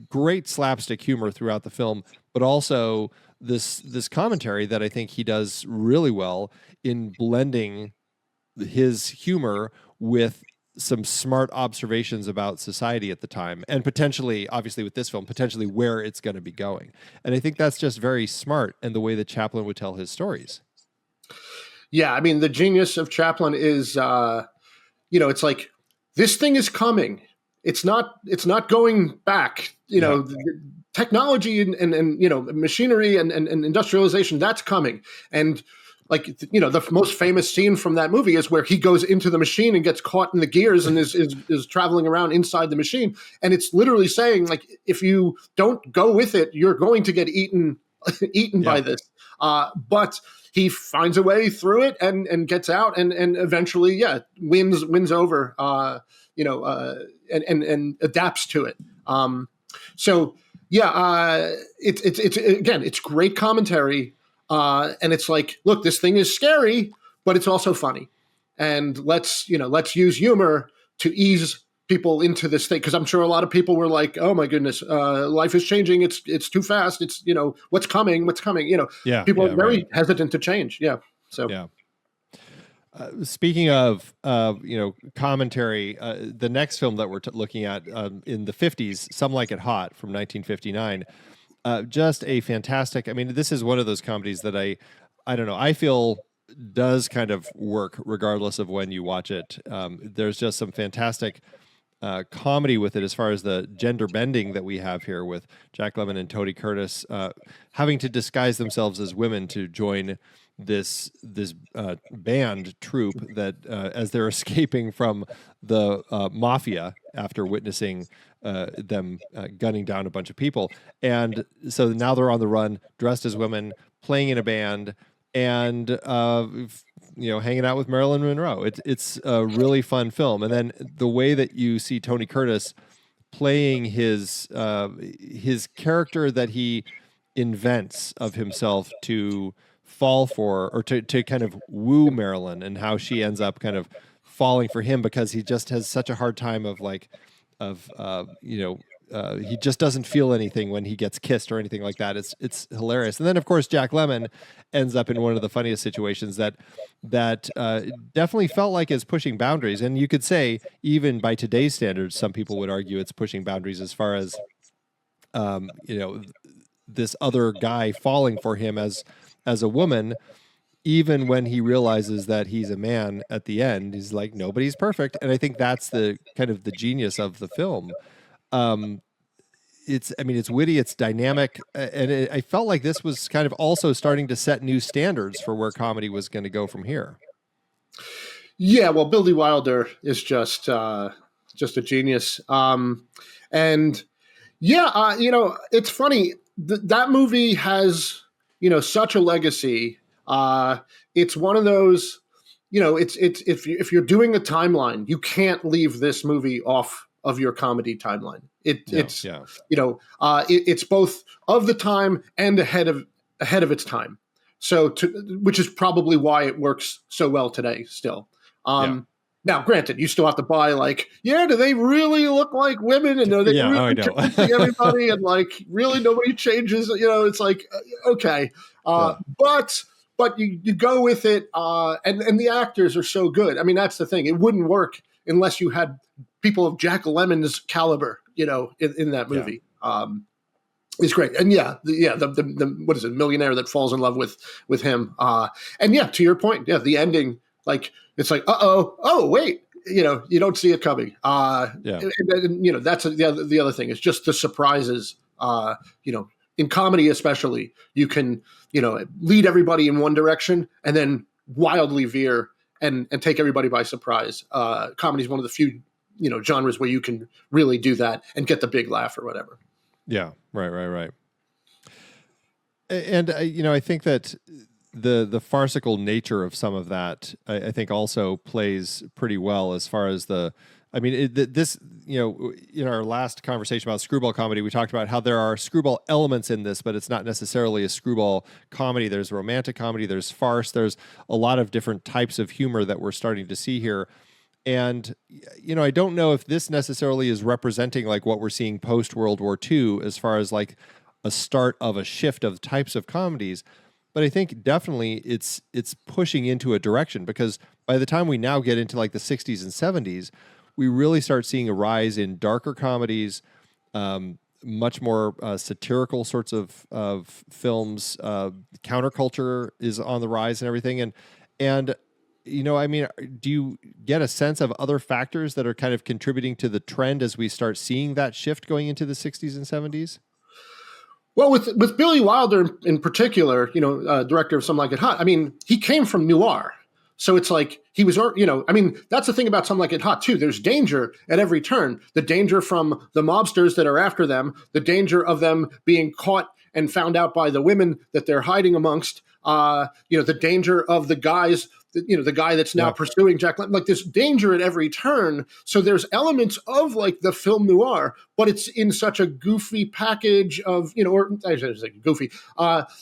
great slapstick humor throughout the film, but also this commentary that I think he does really well in blending his humor with some smart observations about society at the time, and potentially, obviously with this film, potentially where it's going to be going. And I think that's just very smart, and the way that Chaplin would tell his stories. Yeah, I mean, the genius of Chaplin is, it's like, this thing is coming. It's not going back. Technology and machinery and industrialization, that's coming. And like, the most famous scene from that movie is where he goes into the machine and gets caught in the gears and is traveling around inside the machine. And it's literally saying, like, if you don't go with it, you're going to get eaten by this. But he finds a way through it and gets out and eventually, wins over, and adapts to it. It's great commentary. And it's like, look, this thing is scary, but it's also funny. And let's use humor to ease people into this thing. Cause I'm sure a lot of people were like, oh my goodness, life is changing. It's too fast. It's, what's coming, people are very hesitant to change. Yeah. So, yeah. Speaking of, commentary, the next film that we're looking at in the 50s, Some Like It Hot from 1959, just a fantastic, I mean, this is one of those comedies that I don't know, I feel does kind of work regardless of when you watch it. There's just some fantastic comedy with it as far as the gender bending that we have here with Jack Lemmon and Tony Curtis having to disguise themselves as women to join this band troupe that as they're escaping from the mafia after witnessing them gunning down a bunch of people. And so now they're on the run, dressed as women, playing in a band, and hanging out with Marilyn Monroe. It's a really fun film. And then the way that you see Tony Curtis playing his character that he invents of himself to fall for, or to kind of woo Marilyn, and how she ends up kind of falling for him because he just has such a hard time he just doesn't feel anything when he gets kissed or anything like that. It's hilarious. And then of course Jack Lemmon ends up in one of the funniest situations that definitely felt like is pushing boundaries. And you could say even by today's standards, some people would argue it's pushing boundaries as far as this other guy falling for him as a woman, even when he realizes that he's a man at the end. He's like, nobody's perfect. And I think that's the kind of the genius of the film. It's witty, it's dynamic, and I felt like this was kind of also starting to set new standards for where comedy was going to go from here. Yeah, well, Billy Wilder is just a genius. It's funny. That movie has, such a legacy. It's one of those, if you're doing a timeline, you can't leave this movie off of your comedy timeline. It's both of the time and ahead of ahead of its time. So, which is probably why it works so well today still. Yeah. Now, granted, you still have to buy like, do they really look like women, and are they Yeah, I really know. convincing everybody, and like really nobody changes? It's like okay, Yeah. but you go with it, and the actors are so good. I mean, that's the thing. It wouldn't work unless you had people of Jack Lemmon's caliber, in that movie. Is great. And the what is it, millionaire that falls in love with him. And yeah, to your point, the ending, like it's like, oh wait, you don't see it coming. Yeah. And, that's the other thing is just the surprises. In comedy especially, you can lead everybody in one direction and then wildly veer and take everybody by surprise. Comedy is one of the few genres where you can really do that and get the big laugh or whatever. Yeah, right. And I think that the farcical nature of some of that, I think, also plays pretty well as far as this. In our last conversation about screwball comedy, we talked about how there are screwball elements in this, but it's not necessarily a screwball comedy. There's romantic comedy, there's farce, there's a lot of different types of humor that we're starting to see here. And, I don't know if this necessarily is representing like what we're seeing post World War II as far as like a start of a shift of types of comedies. But I think definitely it's pushing into a direction, because by the time we now get into like the 60s and 70s, we really start seeing a rise in darker comedies, much more satirical sorts of films. Counterculture is on the rise and everything. And do you get a sense of other factors that are kind of contributing to the trend as we start seeing that shift going into the 60s and 70s? Well, with Billy Wilder in particular, director of Some Like It Hot, I mean, he came from noir. So it's like he was, that's the thing about Some Like It Hot, too. There's danger at every turn. The danger from the mobsters that are after them, the danger of them being caught and found out by the women that they're hiding amongst, the danger of the guys, the guy that's now pursuing Jack Lemmon. Like, there's danger at every turn. So there's elements of like the film noir, but it's in such a goofy package of, or I should say goofy.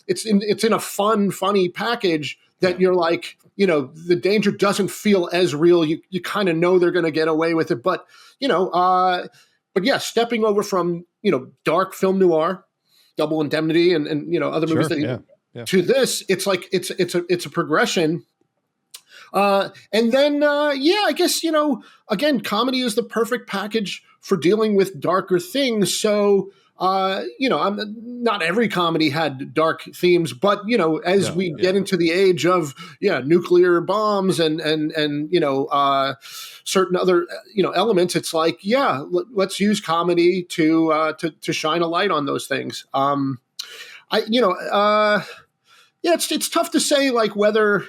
It's in a funny package that you're like, the danger doesn't feel as real. You kind of know they're going to get away with it, but stepping over from dark film noir, Double Indemnity, and other movies to this, it's like it's a progression. And then I guess again, comedy is the perfect package for dealing with darker things. So not every comedy had dark themes, but as we get into the age of nuclear bombs and certain other elements, it's like let's use comedy to shine a light on those things. It's tough to say like whether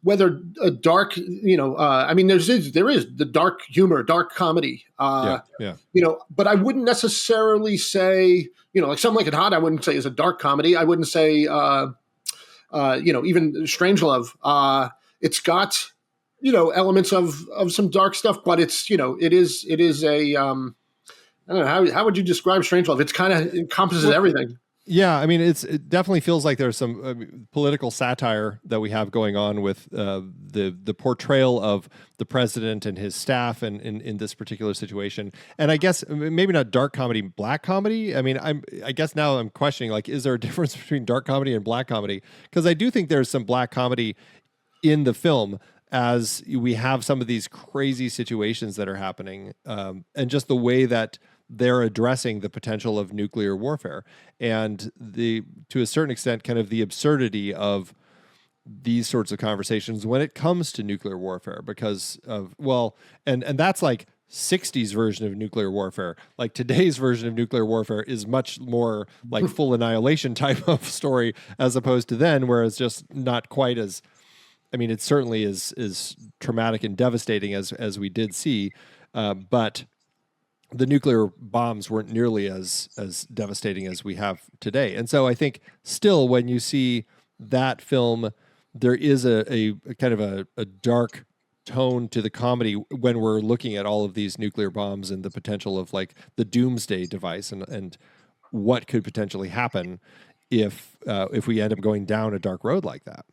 a dark, there is the dark humor, dark comedy, but I wouldn't necessarily say, like Some Like It Hot, I wouldn't say is a dark comedy. I wouldn't say, even Strangelove, it's got, elements of some dark stuff, but it's, it is a, I don't know, how would you describe Strangelove? It's kind of encompasses everything. Yeah, I mean, it definitely feels like there's some political satire that we have going on with the portrayal of the president and his staff, and in this particular situation. And I guess maybe not dark comedy, black comedy. I mean, I guess now I'm questioning, like, is there a difference between dark comedy and black comedy? Because I do think there's some black comedy in the film, as we have some of these crazy situations that are happening, and just the way that they're addressing the potential of nuclear warfare and to a certain extent, kind of the absurdity of these sorts of conversations when it comes to nuclear warfare, because of, and that's like 60s version of nuclear warfare. Like today's version of nuclear warfare is much more like full annihilation type of story, as opposed to then, where it's just not quite as, I mean, it certainly is traumatic and devastating as we did see, but the nuclear bombs weren't nearly as devastating as we have today. And so I think still, when you see that film, there is a kind of a dark tone to the comedy when we're looking at all of these nuclear bombs and the potential of like the doomsday device and what could potentially happen if we end up going down a dark road like that.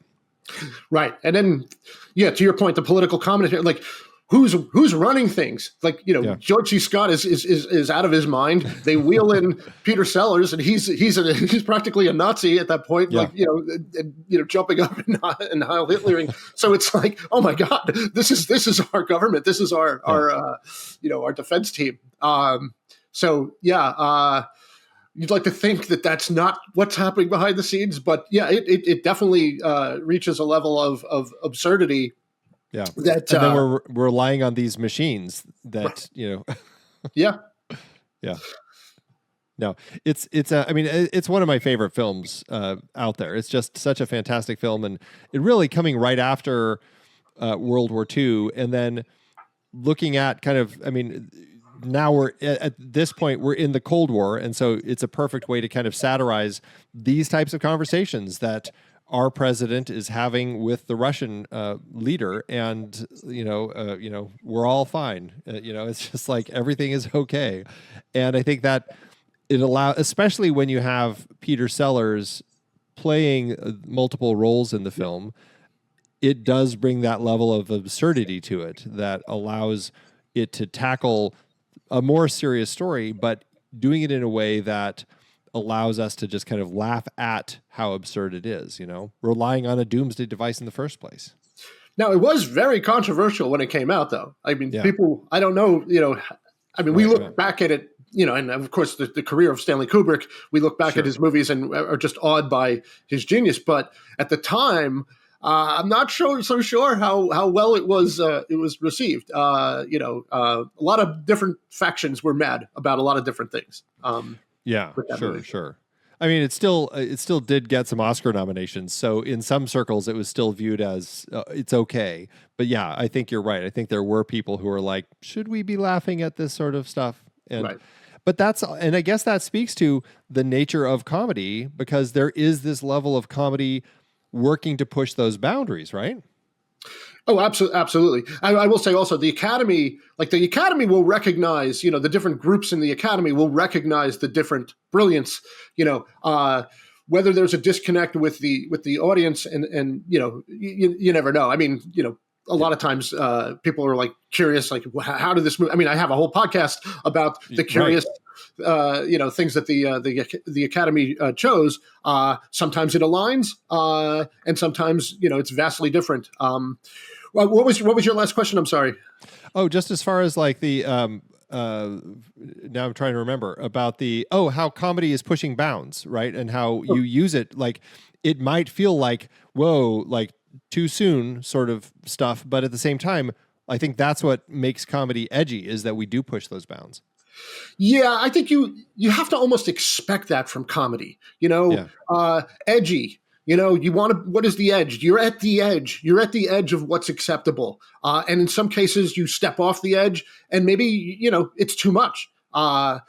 Right. And then, yeah, to your point, the political commentary, like who's running things? Like, George C. Scott is out of his mind. They wheel in Peter Sellers, and he's practically a Nazi at that point, like, jumping up and Heil Hitlering. So it's like, oh my God, this is our government. This is our defense team. You'd like to think that that's not what's happening behind the scenes, but yeah, it definitely reaches a level of absurdity. Yeah, and then we're relying on these machines that Yeah. Yeah. No, it's I mean, it's one of my favorite films out there. It's just such a fantastic film, and it really coming right after World War II, and then looking at kind of, I mean, now we're at this point, we're in the Cold War. And so it's a perfect way to kind of satirize these types of conversations that our president is having with the Russian leader. And, we're all fine. It's just like everything is okay. And I think that it allows, especially when you have Peter Sellers playing multiple roles in the film, it does bring that level of absurdity to it that allows it to tackle a more serious story, but doing it in a way that allows us to just kind of laugh at how absurd it is, relying on a doomsday device in the first place. Now, it was very controversial when it came out, though. I mean, people, I don't know, we look back at it, and of course the career of Stanley Kubrick, we look back at his movies and are just awed by his genius. But at the time, I'm not so sure how well it was received. A lot of different factions were mad about a lot of different things. Sure. I mean, it still did get some Oscar nominations. So in some circles, it was still viewed as it's okay. But yeah, I think you're right. I think there were people who were like, should we be laughing at this sort of stuff? And right. But I guess that speaks to the nature of comedy, because there is this level of comedy working to push those boundaries, right? Oh, absolutely. I will say also the Academy will recognize, the different groups in the Academy will recognize the different brilliance, whether there's a disconnect with the audience and you never know. I mean, a lot of times people are like curious, like how did this move? I mean, I have a whole podcast about the curious, things that the Academy chose. Sometimes it aligns, and sometimes it's vastly different. What was your last question? I'm sorry. Oh, just as far as like the now I'm trying to remember about how comedy is pushing bounds, right? And how you use it, like it might feel like, whoa, like too soon sort of stuff, but at the same time, I think that's what makes comedy edgy, is that we do push those bounds. Yeah, I think you have to almost expect that from comedy. Edgy. You want to. What is the edge? You're at the edge. You're at the edge of what's acceptable. And in some cases, you step off the edge, and maybe it's too much. To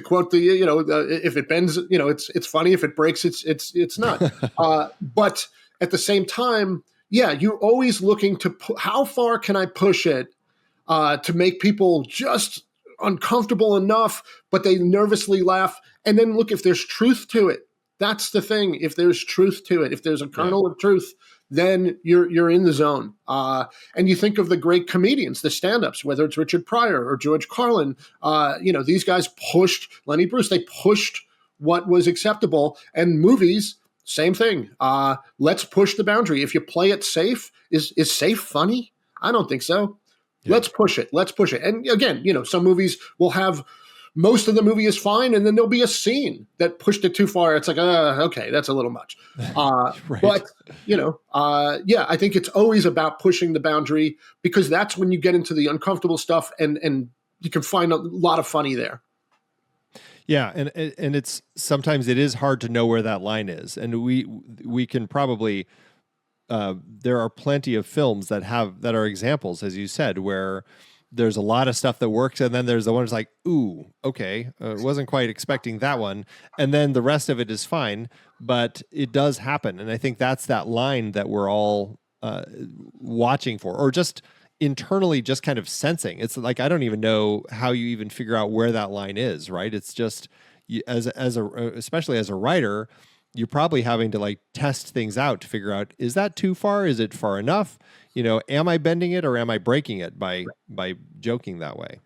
quote if it bends, it's funny. If it breaks, it's not. But at the same time, yeah, you're always looking to how far can I push it to make people just uncomfortable enough, but they nervously laugh. And then look, if there's truth to it, that's the thing. If there's truth to it, if there's a kernel of truth, then you're in the zone. And you think of the great comedians, the stand-ups, whether it's Richard Pryor or George Carlin, these guys pushed Lenny Bruce. They pushed what was acceptable. And movies, same thing. Let's push the boundary. If you play it safe, is safe funny? I don't think so. Yeah. Let's push it. And again, some movies will have most of the movie is fine, and then there'll be a scene that pushed it too far. It's like, okay, that's a little much. Right. But I think it's always about pushing the boundary, because that's when you get into the uncomfortable stuff, and you can find a lot of funny there. Yeah, and it's sometimes it is hard to know where that line is, and we can probably. There are plenty of films that are examples, as you said, where there's a lot of stuff that works, and then there's the one that's like, ooh, okay, wasn't quite expecting that one, and then the rest of it is fine, but it does happen, and I think that's that line that we're all watching for, or just internally just kind of sensing. It's like, I don't even know how you even figure out where that line is, right? It's just especially as a writer, you're probably having to like test things out to figure out, is that too far? Is it far enough? Am I bending it or am I breaking it by joking that way?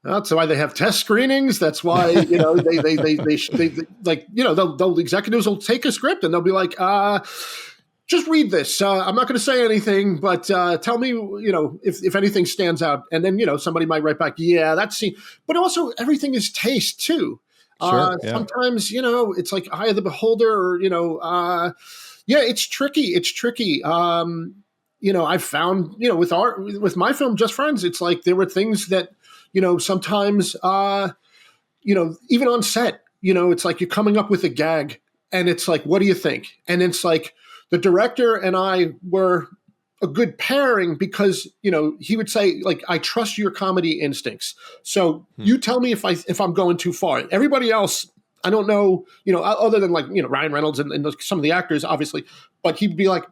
That's why they have test screenings. That's why, they like, they'll executives will take a script and they'll be like, just read this. I'm not going to say anything, but tell me, if anything stands out. And then, somebody might write back, yeah, that scene. But also everything is taste too. Sure, yeah. Sometimes, it's like eye of the beholder or, it's tricky. It's tricky. I've found, with my film, Just Friends, it's like there were things that, sometimes, even on set, it's like you're coming up with a gag and it's like, what do you think? And it's like the director and I were a good pairing because, he would say like, I trust your comedy instincts. So you tell me if I'm going too far. Everybody else, I don't know, other than like, Ryan Reynolds and some of the actors, obviously, but he'd be like,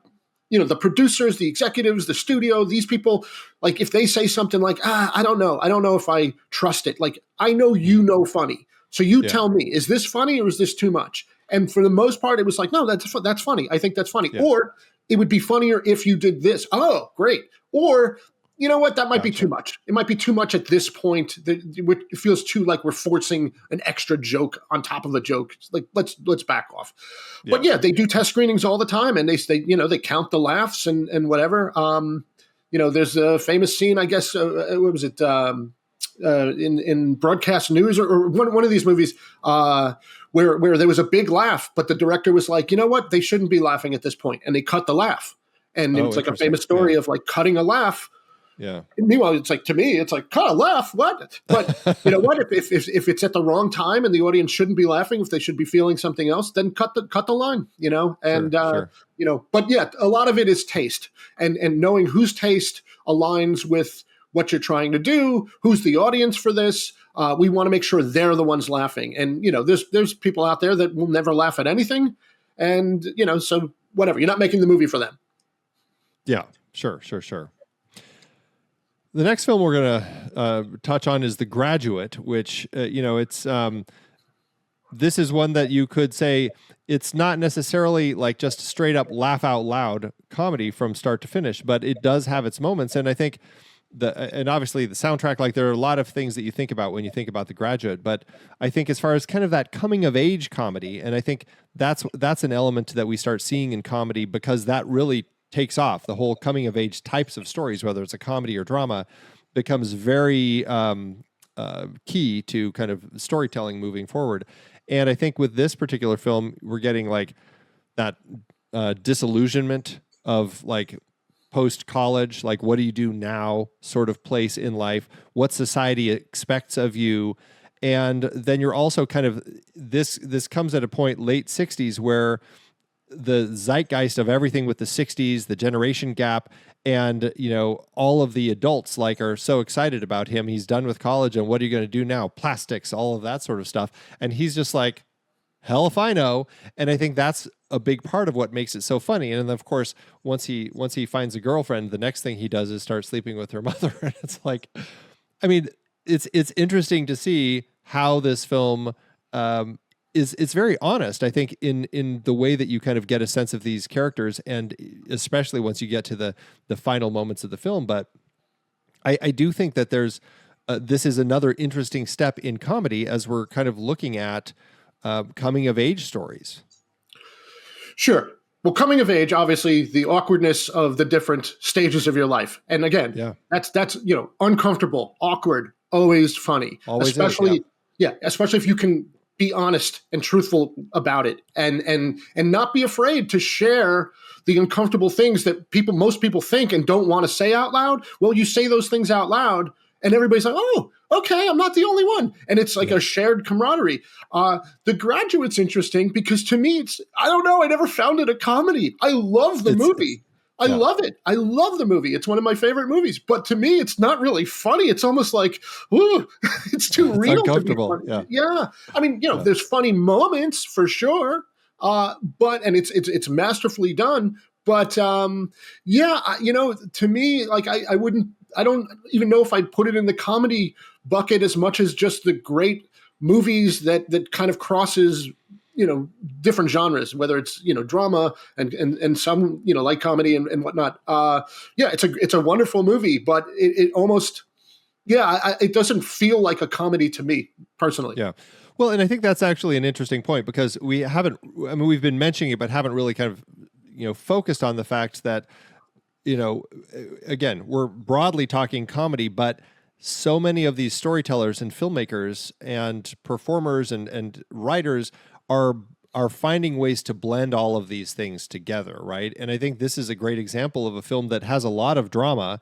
the producers, the executives, the studio, these people, like if they say something like, I don't know if I trust it. Like, I know funny. So you tell me, is this funny or is this too much? And for the most part, it was like, no, that's funny. I think that's funny. Yeah. Or it would be funnier if you did this. Oh, great. Or, you know what? That might be too much. It might be too much at this point. It feels too like we're forcing an extra joke on top of a joke. It's like, let's back off. Yeah. But yeah, they do test screenings all the time, and they count the laughs and whatever. There's a famous scene, I guess. What was it? In broadcast news or one of these movies where there was a big laugh, but the director was like, you know what? They shouldn't be laughing at this point, and they cut the laugh. And it's like a famous story of like cutting a laugh. Yeah. Meanwhile, it's like, to me, it's like, cut a laugh. What? But you know what? If it's at the wrong time and the audience shouldn't be laughing, if they should be feeling something else, then cut the line. And sure. But yeah, a lot of it is taste and knowing whose taste aligns with what you're trying to do, who's the audience for this. We want to make sure they're the ones laughing. And there's people out there that will never laugh at anything, and so whatever. You're not making the movie for them. Yeah. Sure. The next film we're going to touch on is The Graduate, which, it's this is one that you could say it's not necessarily like just straight up laugh out loud comedy from start to finish, but it does have its moments. And I think and obviously the soundtrack, like there are a lot of things that you think about when you think about The Graduate, but I think as far as kind of that coming of age comedy, and I think that's an element that we start seeing in comedy because that really takes off. The whole coming of age types of stories, whether it's a comedy or drama, becomes very key to kind of storytelling moving forward. And I think with this particular film, we're getting like that disillusionment of like post-college, like what do you do now sort of place in life, what society expects of you. And then you're also kind of, this comes at a point late 60s where the zeitgeist of everything with the 60s, the generation gap, and all of the adults like are so excited about him. He's done with college, and what are you going to do now? Plastics, all of that sort of stuff. And he's just like, hell if I know. And I think that's a big part of what makes it so funny. And then of course, once he finds a girlfriend, the next thing he does is start sleeping with her mother. And it's like, I mean, it's interesting to see how this film it's very honest, I think, in the way that you kind of get a sense of these characters, and especially once you get to the final moments of the film. But I do think that there's this is another interesting step in comedy as we're kind of looking at coming of age stories. Sure. Well, coming of age, obviously, the awkwardness of the different stages of your life, and again, that's uncomfortable, awkward, always funny, always especially especially if you can be honest and truthful about it, and not be afraid to share the uncomfortable things that most people think and don't want to say out loud. Well, you say those things out loud, and everybody's like, "Oh, okay, I'm not the only one," and it's like a shared camaraderie. The Graduate's interesting because to me, I don't know, I never found it a comedy. I love the movie. I love it. I love the movie. It's one of my favorite movies. But to me, it's not really funny. It's almost like, ooh, it's too real to be funny. Yeah. I mean, there's funny moments for sure. And it's masterfully done. But to me, like I don't even know if I'd put it in the comedy bucket as much as just the great movies that kind of crosses different genres, whether it's drama and some light comedy and whatnot. Yeah, it's a wonderful movie, but it almost it doesn't feel like a comedy to me personally. Yeah. Well, and I think that's actually an interesting point because we've been mentioning it, but haven't really kind of, focused on the fact that, again, we're broadly talking comedy, but so many of these storytellers and filmmakers and performers and writers are finding ways to blend all of these things together, right? And I think this is a great example of a film that has a lot of drama,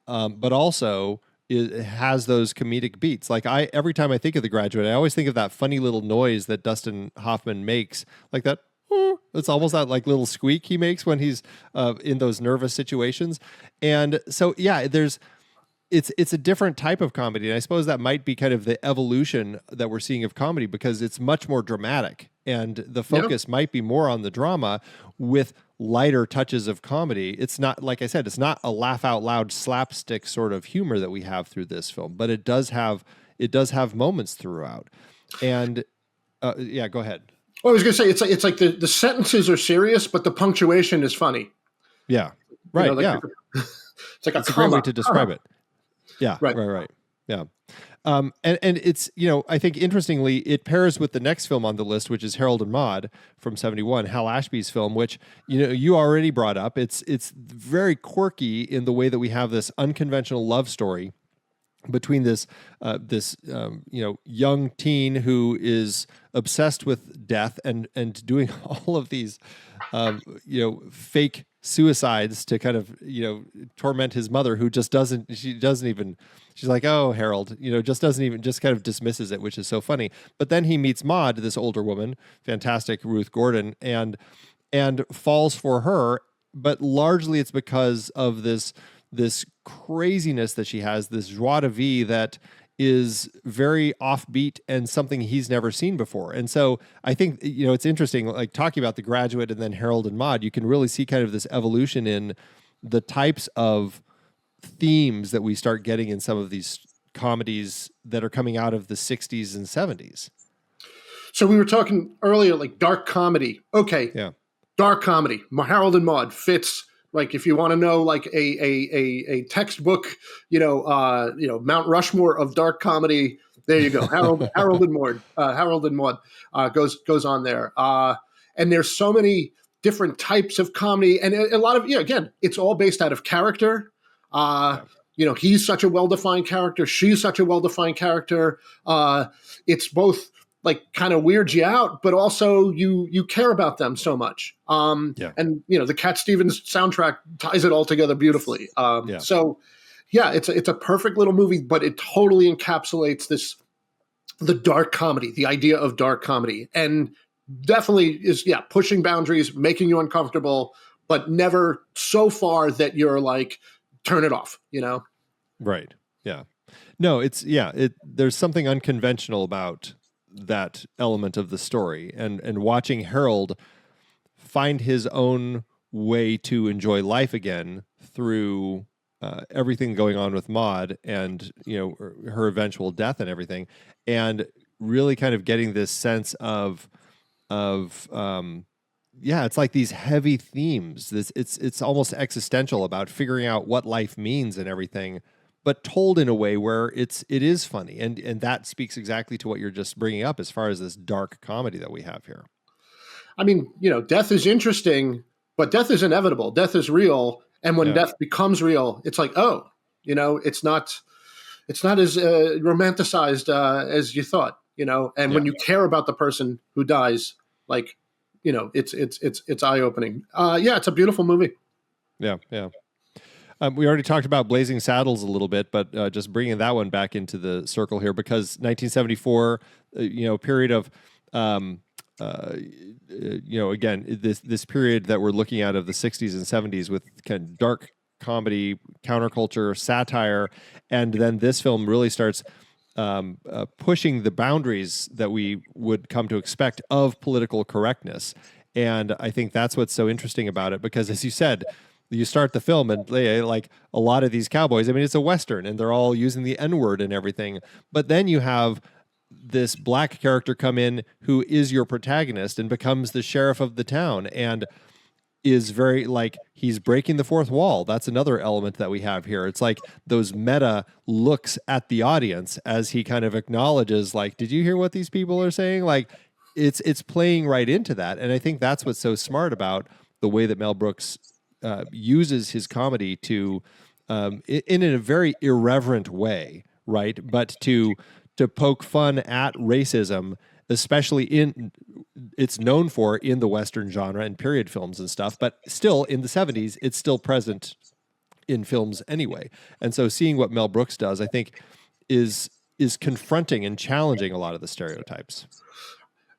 but also it has those comedic beats. Like every time I think of The Graduate, I always think of that funny little noise that Dustin Hoffman makes, like that. It's almost that like little squeak he makes when he's in those nervous situations. And so, yeah, it's a different type of comedy. And I suppose that might be kind of the evolution that we're seeing of comedy because it's much more dramatic and the focus might be more on the drama with lighter touches of comedy. It's not, like I said, it's not a laugh out loud slapstick sort of humor that we have through this film, but it does have moments throughout. And yeah, go ahead. Well, I was going to say, it's like the sentences are serious, but the punctuation is funny. Yeah. Right. Yeah. It's a great way to describe it. Yeah. Right. Yeah. And it's, I think interestingly, it pairs with the next film on the list, which is Harold and Maude from 1971, Hal Ashby's film, which, you already brought up. It's very quirky in the way that we have this unconventional love story between this young teen who is obsessed with death and doing all of these, fake suicides to kind of, torment his mother, who just she's like, oh, Harold, just kind of dismisses it, which is so funny. But then he meets Maude, this older woman, fantastic Ruth Gordon, and falls for her. But largely it's because of this craziness that she has, this joie de vivre that is very offbeat and something he's never seen before. And so I think, it's interesting, like talking about The Graduate and then Harold and Maude, you can really see kind of this evolution in the types of themes that we start getting in some of these comedies that are coming out of the 60s and 70s. So we were talking earlier, like dark comedy. Okay. Yeah. Dark comedy. Harold and Maude fits. Like if you want to know, like a textbook, Mount Rushmore of dark comedy, there you go. Harold and Maude goes on there. And there's so many different types of comedy, and a lot of again, it's all based out of character. He's such a well-defined character. She's such a well-defined character. It's both like kind of weirds you out, but also you care about them so much. And the Cat Stevens soundtrack ties it all together beautifully. So yeah, it's a perfect little movie, but it totally encapsulates the dark comedy, the idea of dark comedy, and definitely is pushing boundaries, making you uncomfortable, but never so far that you're like, turn it off, Right. Yeah. No, there's something unconventional about that element of the story, and watching Harold find his own way to enjoy life again through everything going on with Maude and her eventual death and everything, and really kind of getting this sense of it's like these heavy themes. It's almost existential about figuring out what life means and everything, but told in a way where it is funny, and that speaks exactly to what you're just bringing up as far as this dark comedy that we have here. I mean, death is interesting, but death is inevitable. Death is real, and when death becomes real, it's like, it's not as romanticized as you thought, And when you care about the person who dies, like, it's eye opening. It's a beautiful movie. Yeah. We already talked about Blazing Saddles a little bit, but just bringing that one back into the circle here, because 1974, period of, again, this period that we're looking at of the 60s and 70s with kind of dark comedy, counterculture, satire, and then this film really starts pushing the boundaries that we would come to expect of political correctness. And I think that's what's so interesting about it, because as you said, you start the film and like a lot of these cowboys, I mean, it's a Western and they're all using the N-word and everything. But then you have this black character come in who is your protagonist and becomes the sheriff of the town and is very like he's breaking the fourth wall. That's another element that we have here. It's like those meta looks at the audience as he kind of acknowledges, like, did you hear what these people are saying? Like it's playing right into that. And I think that's what's so smart about the way that Mel Brooks uses his comedy to in a very irreverent way, right? But to poke fun at racism, especially it's known for in the Western genre and period films and stuff, but still in the 70s, it's still present in films anyway. And so seeing what Mel Brooks does, I think is confronting and challenging a lot of the stereotypes.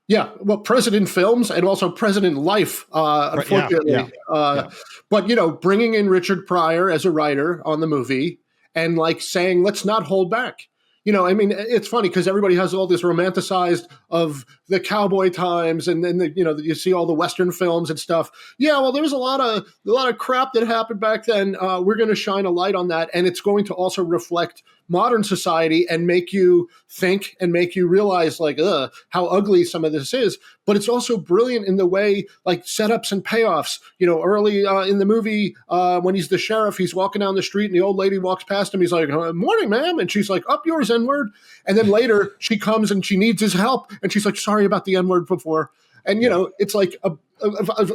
Yeah, well, present in films and also present in life, unfortunately. Yeah. But, bringing in Richard Pryor as a writer on the movie and like saying, let's not hold back. I mean, it's funny because everybody has all this romanticized of the cowboy times, and then you see all the Western films and stuff. Yeah, well, there was a lot of crap that happened back then. We're going to shine a light on that, and it's going to also reflect modern society and make you think and make you realize like how ugly some of this is. But it's also brilliant in the way like setups and payoffs. Early in the movie when he's the sheriff, he's walking down the street and the old lady walks past him. He's like, "Morning, ma'am," and she's like, "Up yours, N-word." And then later she comes and she needs his help, and she's like, "Sorry about the N-word before." And it's like a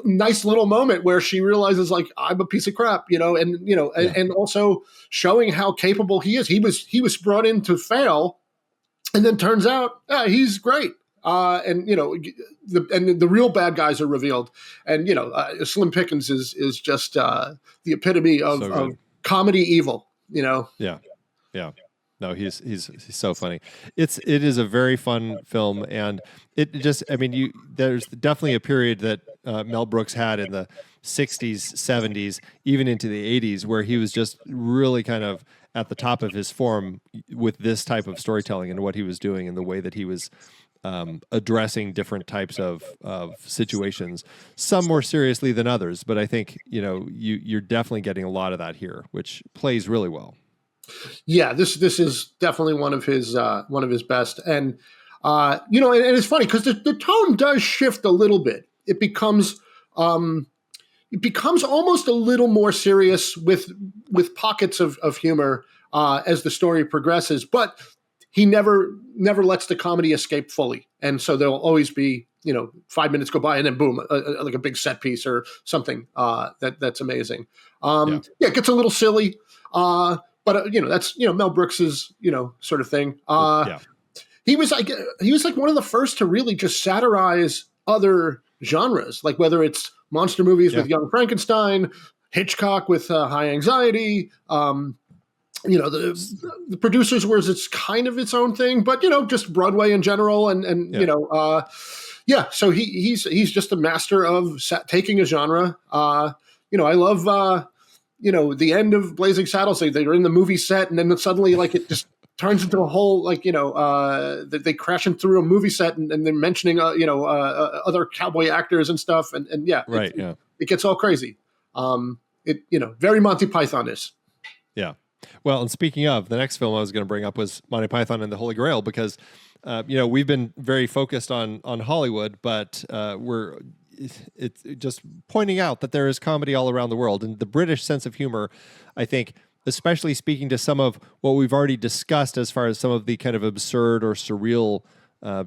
nice little moment where she realizes like I'm a piece of crap, and also showing how capable he is. He was brought in to fail, and then turns out he's great. And the real bad guys are revealed, and Slim Pickens is just the epitome of comedy evil. Yeah. No, he's so funny. It is a very fun film, and it just, I mean, there's definitely a period that Mel Brooks had in the 60s, 70s, even into the 80s, where he was just really kind of at the top of his form with this type of storytelling and what he was doing and the way that he was addressing different types of situations, some more seriously than others. But I think, you're definitely getting a lot of that here, which plays really well. Yeah, this is definitely one of his best, and and it's funny because the tone does shift a little bit. It becomes almost a little more serious with pockets of humor as the story progresses, but he never lets the comedy escape fully, and so there'll always be 5 minutes go by and then boom, like a big set piece or something that's amazing. It gets a little silly. But that's Mel Brooks's sort of thing. He was like one of the first to really just satirize other genres, like whether it's monster movies with Young Frankenstein, Hitchcock with High Anxiety. The producers was it's kind of its own thing, but just Broadway in general, So he's just a master of taking a genre. I love. The end of Blazing Saddles, they're in the movie set, and then suddenly, like, it just turns into a whole, like, they crashing through a movie set, and they're mentioning, other cowboy actors and stuff, and it gets all crazy. Very Monty Python-ish. Yeah. Well, and speaking of, the next film I was going to bring up was Monty Python and the Holy Grail, because, we've been very focused on Hollywood, but it's just pointing out that there is comedy all around the world, and the British sense of humor, I think, especially speaking to some of what we've already discussed as far as some of the kind of absurd or surreal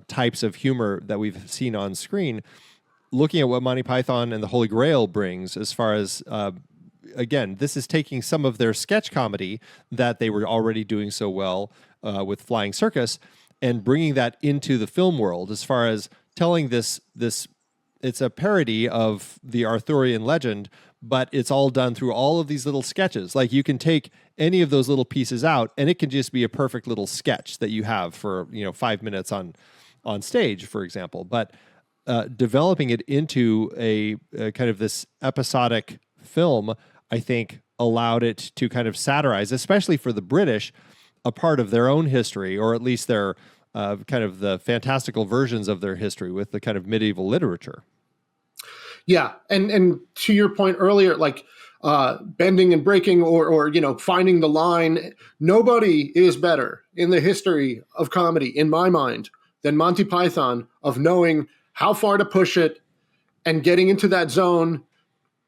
types of humor that we've seen on screen, looking at what Monty Python and the Holy Grail brings as far as, again, this is taking some of their sketch comedy that they were already doing so well with Flying Circus and bringing that into the film world as far as telling this it's a parody of the Arthurian legend, but it's all done through all of these little sketches. Like, you can take any of those little pieces out and it can just be a perfect little sketch that you have for, 5 minutes on stage, for example. But developing it into a kind of this episodic film, I think, allowed it to kind of satirize, especially for the British, a part of their own history, or at least their kind of the fantastical versions of their history with the kind of medieval literature. Yeah, and to your point earlier, like bending and breaking, or finding the line. Nobody is better in the history of comedy, in my mind, than Monty Python of knowing how far to push it and getting into that zone,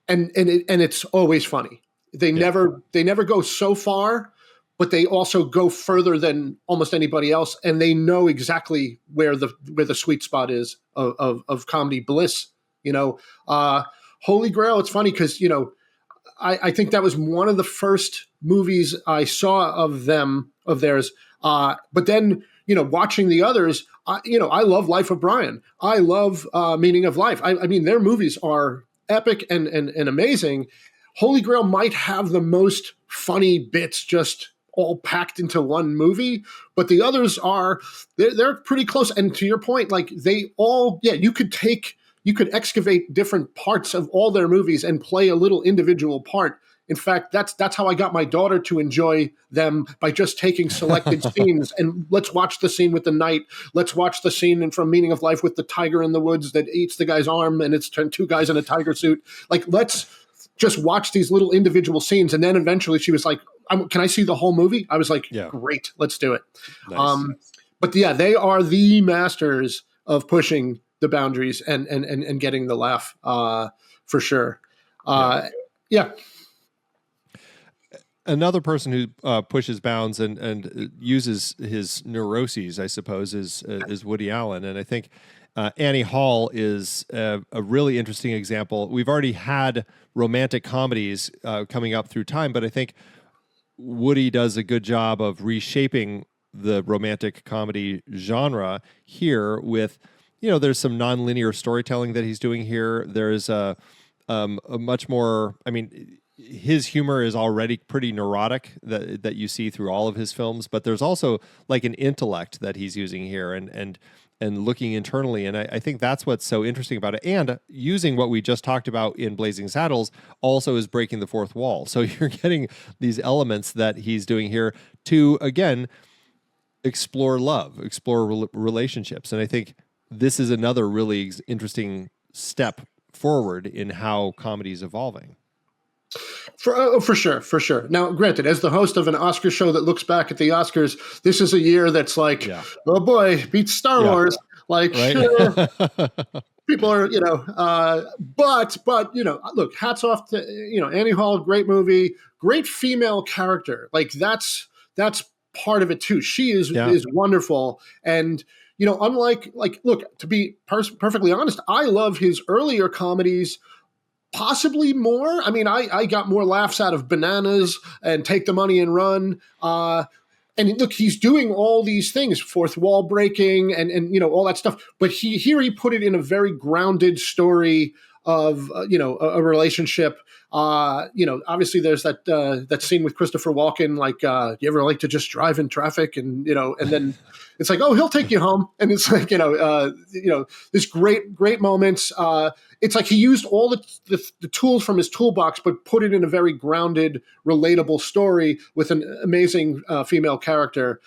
and it's always funny. They never go so far, but they also go further than almost anybody else, and they know exactly where the sweet spot is of comedy bliss. Holy Grail. It's funny because I think that was one of the first movies I saw of theirs. But then, watching the others, I love Life of Brian. I love Meaning of Life. I mean, their movies are epic and amazing. Holy Grail might have the most funny bits just all packed into one movie, but the others they're pretty close. And to your point, like they all, you could excavate different parts of all their movies and play a little individual part. In fact, that's how I got my daughter to enjoy them, by just taking selected scenes and let's watch the scene with the knight. Let's watch the scene from Meaning of Life with the tiger in the woods that eats the guy's arm and it's two guys in a tiger suit. Like, let's just watch these little individual scenes. And then eventually she was like, can I see the whole movie? I was like, great, let's do it. Nice. But they are the masters of pushing the boundaries and getting the laugh, for sure. Another person who pushes bounds and uses his neuroses, I suppose, is Woody Allen. And I think Annie Hall is a really interesting example. We've already had romantic comedies coming up through time, but I think Woody does a good job of reshaping the romantic comedy genre here with, there's some nonlinear storytelling that he's doing here. There's a much more, his humor is already pretty neurotic that you see through all of his films, but there's also like an intellect that he's using here and looking internally. And I think that's what's so interesting about it. And using what we just talked about in Blazing Saddles also is breaking the fourth wall. So you're getting these elements that he's doing here to, again, explore love, explore relationships. And I think this is another really interesting step forward in how comedy is evolving. For sure. Now, granted, as the host of an Oscar show that looks back at the Oscars, this is a year that's like, oh boy, beats Star Wars. Like, right? People are, but look, hats off to, Annie Hall, great movie, great female character. Like that's part of it too. She is wonderful. And, unlike, look, to be perfectly honest, I love his earlier comedies possibly more. I got more laughs out of Bananas and Take the Money and Run. And look, he's doing all these things, fourth wall breaking and all that stuff. But he put it in a very grounded story of, a relationship. Obviously there's that scene with Christopher Walken, like, you ever like to just drive in traffic and then it's like, oh, he'll take you home. And it's like, this great moments. It's like he used all the tools from his toolbox, but put it in a very grounded, relatable story with an amazing female character.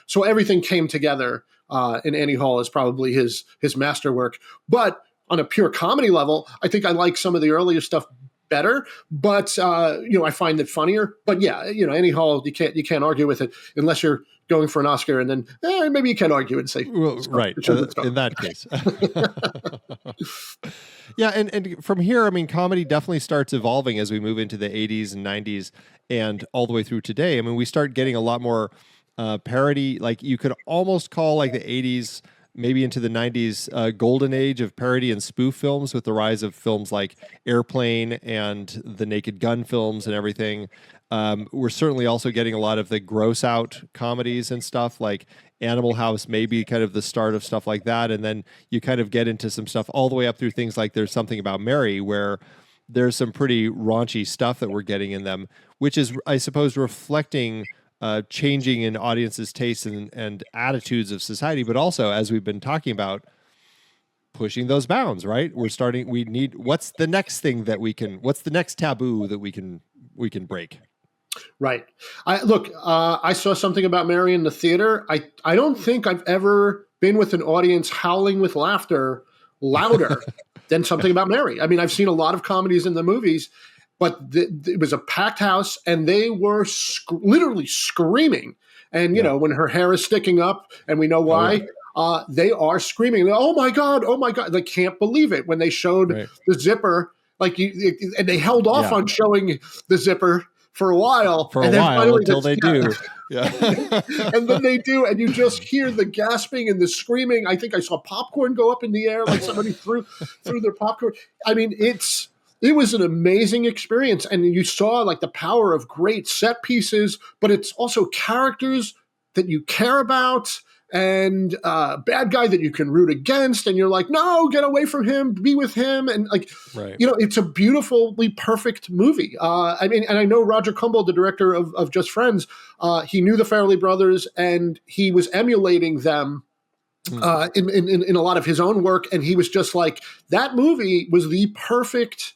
So everything came together. And Annie Hall is probably his masterwork. But on a pure comedy level, I think I like some of the earlier stuff better, but I find it funnier. But Annie Hall, you can't argue with it unless you're going for an Oscar, and then maybe you can argue and say, right, in that case. And from here, comedy definitely starts evolving as we move into the 80s and 90s and all the way through today. We start getting a lot more parody, like you could almost call like the 80s, maybe into the 90s, golden age of parody and spoof films with the rise of films like Airplane and the Naked Gun films and everything. We're certainly also getting a lot of the gross out comedies and stuff like Animal House, maybe kind of the start of stuff like that. And then you kind of get into some stuff all the way up through things like There's Something About Mary, where there's some pretty raunchy stuff that we're getting in them, which is, I suppose, reflecting changing in audiences' tastes and attitudes of society, but also, as we've been talking about, pushing those bounds, right? what's the next thing that what's the next taboo that we can break? Right. I saw Something About Mary in the theater. I don't think I've ever been with an audience howling with laughter louder than Something About Mary. I've seen a lot of comedies in the movies, but it was a packed house and they were literally screaming. And, when her hair is sticking up and we know why, they are screaming, oh my God, oh my God. They can't believe it when they showed the zipper, and they held off on showing the zipper for a while. Until they do. Yeah. And then they do, and you just hear the gasping and the screaming. I think I saw popcorn go up in the air, like somebody threw their popcorn. I mean, it was an amazing experience, and you saw like the power of great set pieces, but it's also characters that you care about, and bad guy that you can root against, and you're like, no, get away from him, be with him, and it's a beautifully perfect movie. I mean, and I know Roger Kumble, the director of Just Friends, he knew the Farrelly brothers, and he was emulating them in a lot of his own work, and he was just like, that movie was the perfect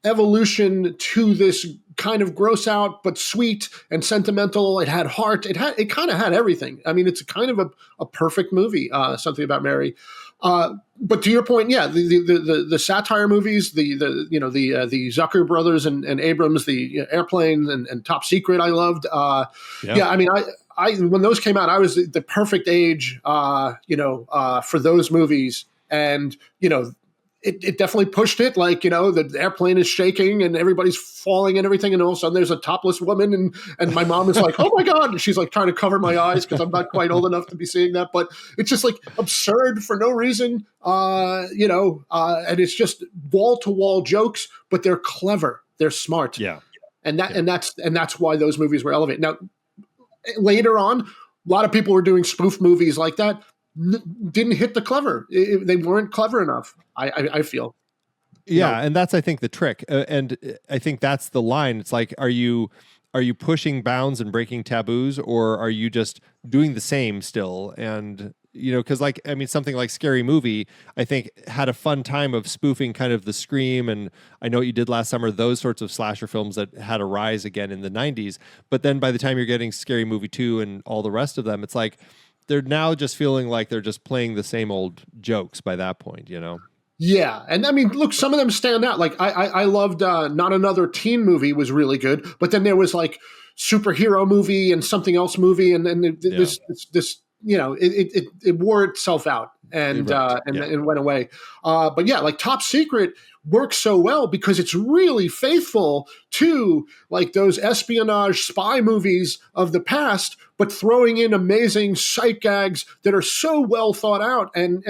evolution to this kind of gross out but sweet and sentimental. It had heart. It kind of had everything. I mean, it's kind of a perfect movie. Something About Mary. But to your point, yeah, the satire movies, the Zucker brothers and Abrams, the Airplane and Top Secret, I loved. Yeah, I mean, I when those came out, I was the perfect age, for those movies, and It definitely pushed it. Like, the airplane is shaking and everybody's falling and everything. And all of a sudden there's a topless woman. And my mom is like, oh my God. And she's like trying to cover my eyes because I'm not quite old enough to be seeing that. But it's just like absurd for no reason, and it's just wall to wall jokes, but they're clever. They're smart. Yeah. And that's why those movies were elevated. Now, later on, a lot of people were doing spoof movies like that. Didn't hit the clever. They weren't clever enough, I feel. Yeah, and that's, I think, the trick. And I think that's the line. It's like, are you pushing bounds and breaking taboos, or are you just doing the same still? And, because something like Scary Movie, I think, had a fun time of spoofing kind of the Scream, and I Know What You Did Last Summer, those sorts of slasher films that had a rise again in the 90s. But then by the time you're getting Scary Movie 2 and all the rest of them, it's like, they're now just feeling like they're just playing the same old jokes by that point, Yeah. And I mean, look, some of them stand out. Like I loved Not Another Teen Movie was really good, but then there was like superhero movie and something else movie. And then this, it wore itself out and went away. But yeah, like Top Secret works so well because it's really faithful to like those espionage spy movies of the past, but throwing in amazing sight gags that are so well thought out and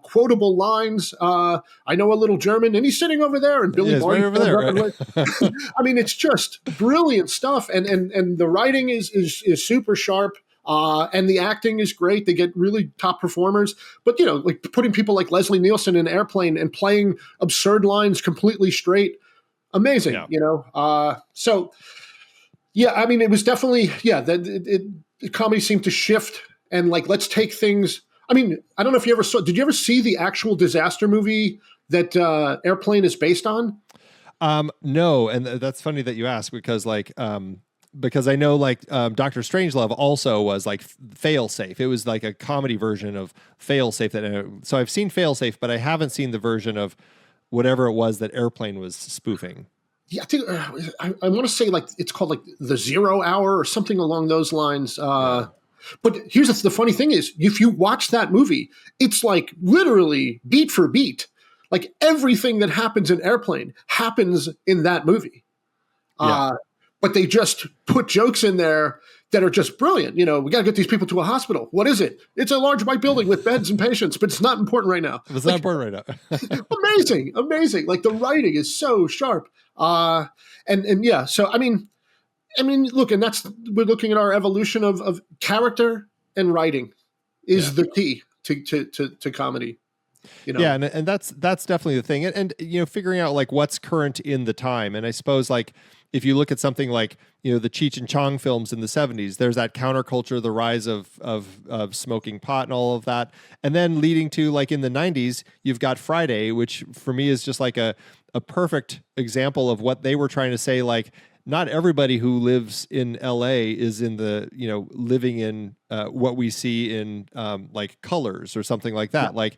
quotable lines. I know a little German, and he's sitting over there, and Billy Barty right over there. Right? I mean, it's just brilliant stuff, and the writing is super sharp. And the acting is great. They get really top performers. But, like putting people like Leslie Nielsen in Airplane and playing absurd lines completely straight. Amazing, So, yeah, I mean, it was definitely, the comedy seemed to shift and like, let's take things. I mean, I don't know if you ever did you ever see the actual disaster movie that Airplane is based on? No. And that's funny that you ask because because I know Dr. Strangelove also was like Failsafe. It was like a comedy version of Failsafe. So I've seen Failsafe, but I haven't seen the version of whatever it was that Airplane was spoofing. Yeah, I think I want to say like it's called like The 0 Hour or something along those lines. But here's the funny thing is, if you watch that movie, it's like literally beat for beat. Like everything that happens in Airplane happens in that movie. But they just put jokes in there that are just brilliant. We got to get these people to a hospital. What is it? It's a large white building with beds and patients, but it's not important right now. It's not important right now. Amazing. Like the writing is so sharp. And yeah, so I mean, look, and we're looking at our evolution of character and writing is the key to comedy. Yeah, and that's definitely the thing. And figuring out like what's current in the time. And I suppose like if you look at something like, the Cheech and Chong films in the 70s, there's that counterculture, the rise of smoking pot and all of that. And then leading to like in the 90s, you've got Friday, which for me is just like a perfect example of what they were trying to say. Like, not everybody who lives in LA is in the, living in what we see in like Colors or something like that. Yeah. Like,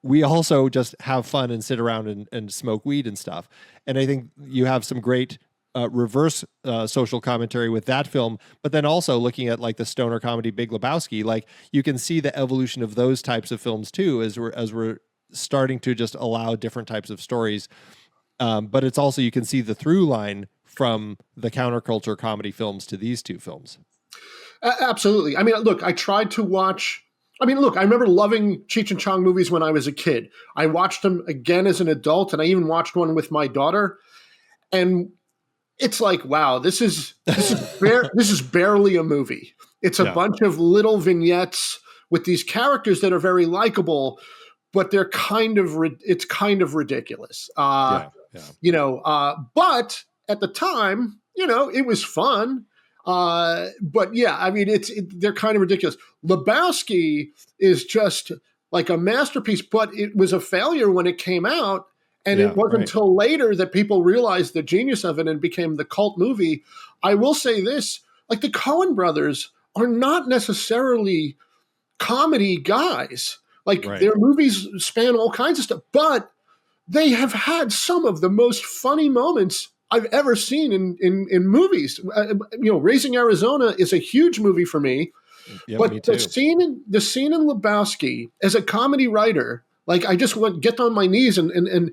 we also just have fun and sit around and smoke weed and stuff. And I think you have some great reverse social commentary with that film, but then also looking at like the stoner comedy Big Lebowski, like you can see the evolution of those types of films too, as we're starting to just allow different types of stories. But it's also, you can see the through line from the counterculture comedy films to these two films. Absolutely. I mean, look, I tried to watch. I mean, look, I remember loving Cheech and Chong movies when I was a kid. I watched them again as an adult, and I even watched one with my daughter. And it's like, wow, this is barely a movie. It's a bunch of little vignettes with these characters that are very likable, but they're it's kind of ridiculous. But at the time, it was fun. But yeah, I mean, they're kind of ridiculous. Lebowski is just like a masterpiece, but it was a failure when it came out. And it wasn't until later that people realized the genius of it and became the cult movie. I will say this, like the Coen brothers are not necessarily comedy guys. Like their movies span all kinds of stuff, but they have had some of the most funny moments I've ever seen in movies. Raising Arizona is a huge movie for me. Yeah, but me too. The scene in Lebowski as a comedy writer, like I just get on my knees and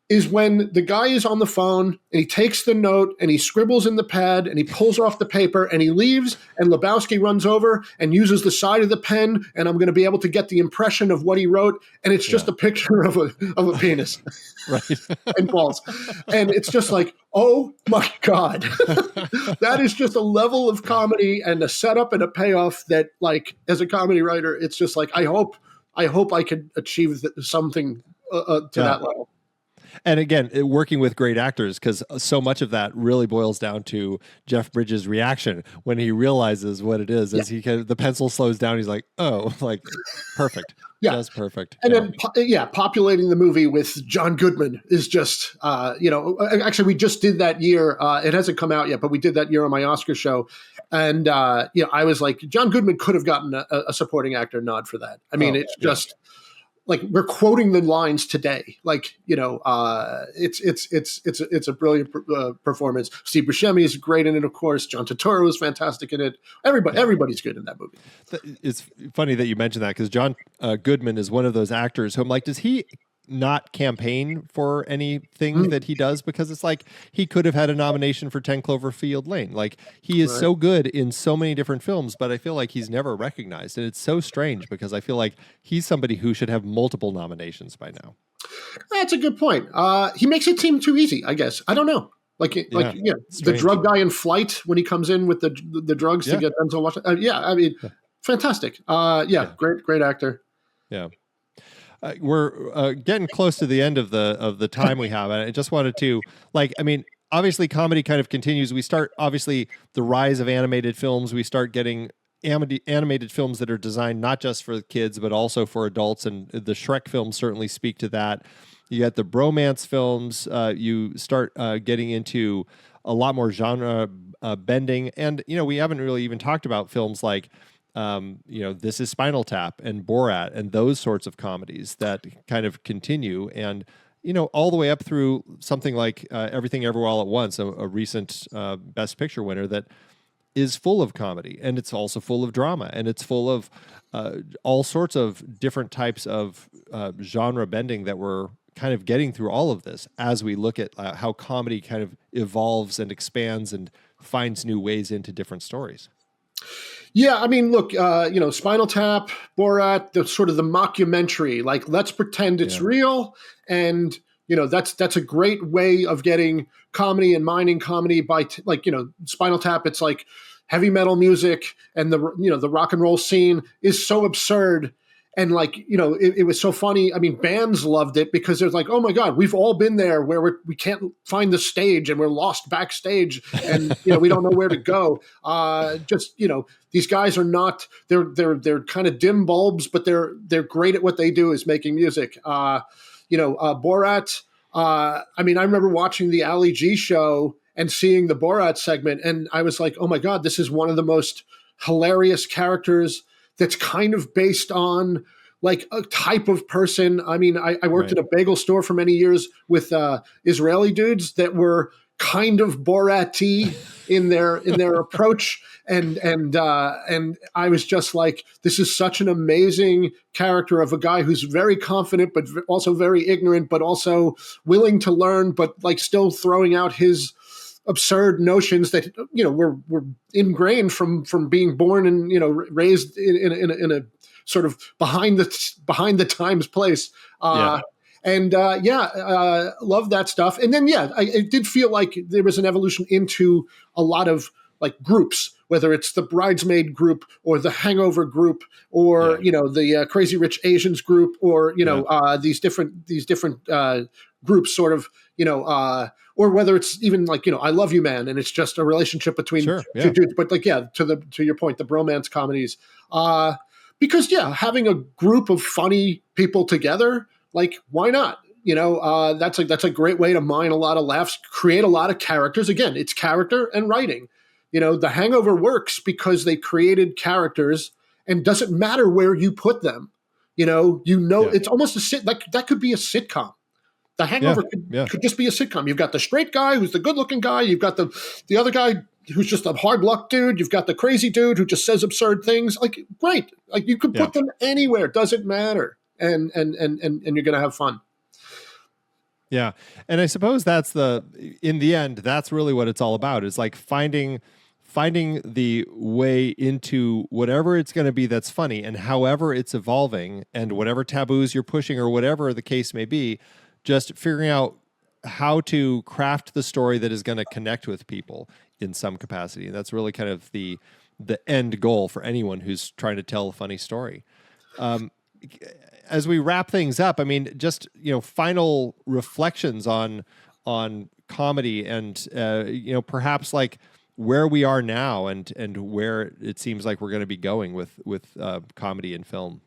is when the guy is on the phone and he takes the note and he scribbles in the pad and he pulls off the paper and he leaves and Lebowski runs over and uses the side of the pen and I'm going to be able to get the impression of what he wrote, and it's just a picture of a penis and balls. And it's just like, oh my God. That is just a level of comedy and a setup and a payoff that, like, as a comedy writer, it's just like, I hope I could achieve something to that level. And again, working with great actors, because so much of that really boils down to Jeff Bridges' reaction when he realizes what it is. As the pencil slows down, he's like, "Oh, like perfect, just perfect." And then, populating the movie with John Goodman is just, Actually, we just did that year. It hasn't come out yet, but we did that year on my Oscar show, and I was like, John Goodman could have gotten a supporting actor nod for that. I mean, it's just. Like we're quoting the lines today, like it's a brilliant performance. Steve Buscemi is great in it, of course. John Turturro is fantastic in it. Everybody's good in that movie. It's funny that you mentioned that, because John Goodman is one of those actors who I'm like, does he not campaign for anything that he does? Because it's like he could have had a nomination for 10 Cloverfield Lane. Like he is so good in so many different films, but I feel like he's never recognized. And it's so strange because I feel like he's somebody who should have multiple nominations by now. That's a good point. He makes it seem too easy, I guess. I don't know. The drug guy in Flight when he comes in with the drugs to get Denzel Washington. Fantastic. Great actor. Yeah. We're getting close to the end of the time we have. And I just wanted to, obviously comedy kind of continues. We start, obviously, the rise of animated films. We start getting animated films that are designed not just for kids, but also for adults. And the Shrek films certainly speak to that. You got the bromance films. You start getting into a lot more genre bending. And, we haven't really even talked about films like, This Is Spinal Tap and Borat and those sorts of comedies that kind of continue, and all the way up through something like Everything Everywhere All at Once, a recent Best Picture winner that is full of comedy, and it's also full of drama, and it's full of all sorts of different types of genre bending that we're kind of getting through all of this as we look at how comedy kind of evolves and expands and finds new ways into different stories. Yeah, I mean, look, Spinal Tap, Borat, the sort of the mockumentary, like let's pretend it's real, and that's a great way of getting comedy and mining comedy by Spinal Tap. It's like heavy metal music, and the rock and roll scene is so absurd. And it was so funny. I mean, bands loved it because there's like, oh my God, we've all been there where we can't find the stage and we're lost backstage and we don't know where to go. These guys are not. They're kind of dim bulbs, but they're great at what they do, is making music. Borat. I remember watching the Ali G show and seeing the Borat segment, and I was like, oh my God, this is one of the most hilarious characters. That's kind of based on like a type of person. I mean, I worked at a bagel store for many years with Israeli dudes that were kind of Borat-y in their approach. And I was just like, this is such an amazing character of a guy who's very confident, but also very ignorant, but also willing to learn, but like still throwing out his absurd notions that, you know, were ingrained from being born and, you know, raised in a sort of behind the times place. Love that stuff. And then, it did feel like there was an evolution into a lot of like groups, whether it's the Bridesmaid group or the Hangover group or, you know, the Crazy Rich Asians group or, you know, these different groups sort of, you know, or whether it's even like, you know, I Love You Man, and it's just a relationship between two dudes. But like, to your point, the bromance comedies, because having a group of funny people together, like, why not? You know, that's a great way to mine a lot of laughs, create a lot of characters. Again, it's character and writing. You know, The Hangover works because they created characters, and doesn't matter where you put them. You know, it's almost that could be a sitcom. The Hangover could just be a sitcom. You've got the straight guy who's the good-looking guy. You've got the other guy who's just a hard luck dude. You've got the crazy dude who just says absurd things. Like, great. Like, you could put them anywhere. It doesn't matter. And you're going to have fun. Yeah. And I suppose in the end, that's really what it's all about. It's like finding the way into whatever it's going to be that's funny, and however it's evolving, and whatever taboos you're pushing or whatever the case may be, just figuring out how to craft the story that is going to connect with people in some capacity. And that's really kind of the end goal for anyone who's trying to tell a funny story. As we wrap things up, I mean, just, you know, final reflections on comedy and, you know, perhaps like where we are now and where it seems like we're going to be going with comedy and film.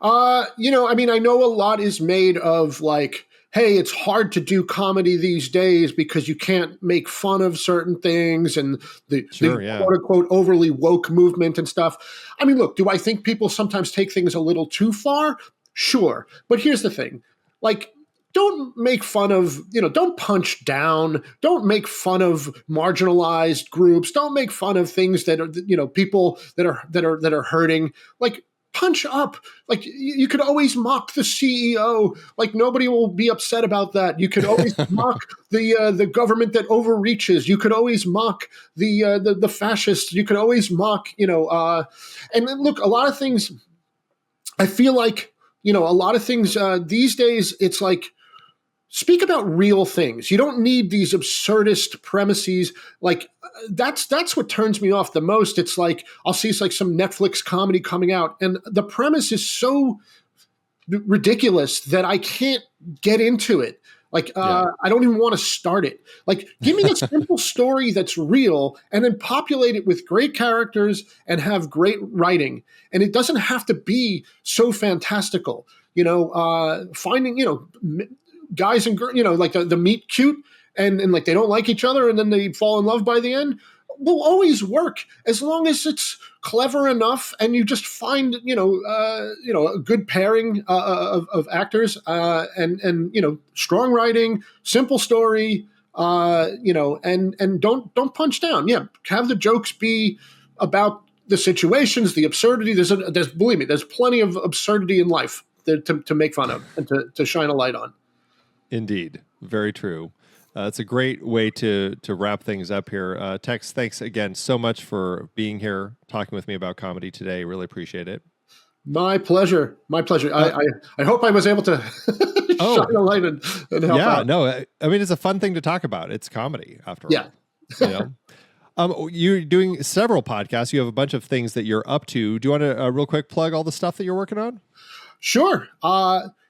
You know, I mean, I know a lot is made of like, hey, it's hard to do comedy these days because you can't make fun of certain things and the quote unquote overly woke movement and stuff. I mean, look, do I think people sometimes take things a little too far? Sure. But here's the thing, like, don't make fun of, you know, don't punch down, don't make fun of marginalized groups, don't make fun of things that are, you know, people that are hurting. Like, punch up. Like, you could always mock the CEO. Like, nobody will be upset about that. You could always mock the government that overreaches. You could always mock the fascists. You could always mock, you know, and then look, a lot of things, I feel like, you know, a lot of things these days, it's like, speak about real things. You don't need these absurdist premises. Like, that's what turns me off the most. It's like, I'll see like some Netflix comedy coming out, and the premise is so ridiculous that I can't get into it. Like, I don't even want to start it. Like, give me a simple story that's real, and then populate it with great characters and have great writing. And it doesn't have to be so fantastical. You know, finding, you know, guys and girls, you know, like the meet cute and like they don't like each other and then they fall in love by the end, will always work as long as it's clever enough and you just find, you know, a good pairing of actors and you know, strong writing, simple story, you know, and don't punch down. Yeah, have the jokes be about the situations, the absurdity. There's believe me, there's plenty of absurdity in life to make fun of and to shine a light on. Indeed. Very true. It's a great way to wrap things up here. Tex, thanks again so much for being here, talking with me about comedy today. Really appreciate it. My pleasure. My pleasure. I hope I was able to shine a light and help out. Yeah, no, I mean, it's a fun thing to talk about. It's comedy, after all. Yeah. You know? You're doing several podcasts. You have a bunch of things that you're up to. Do you want to real quick plug all the stuff that you're working on? Sure.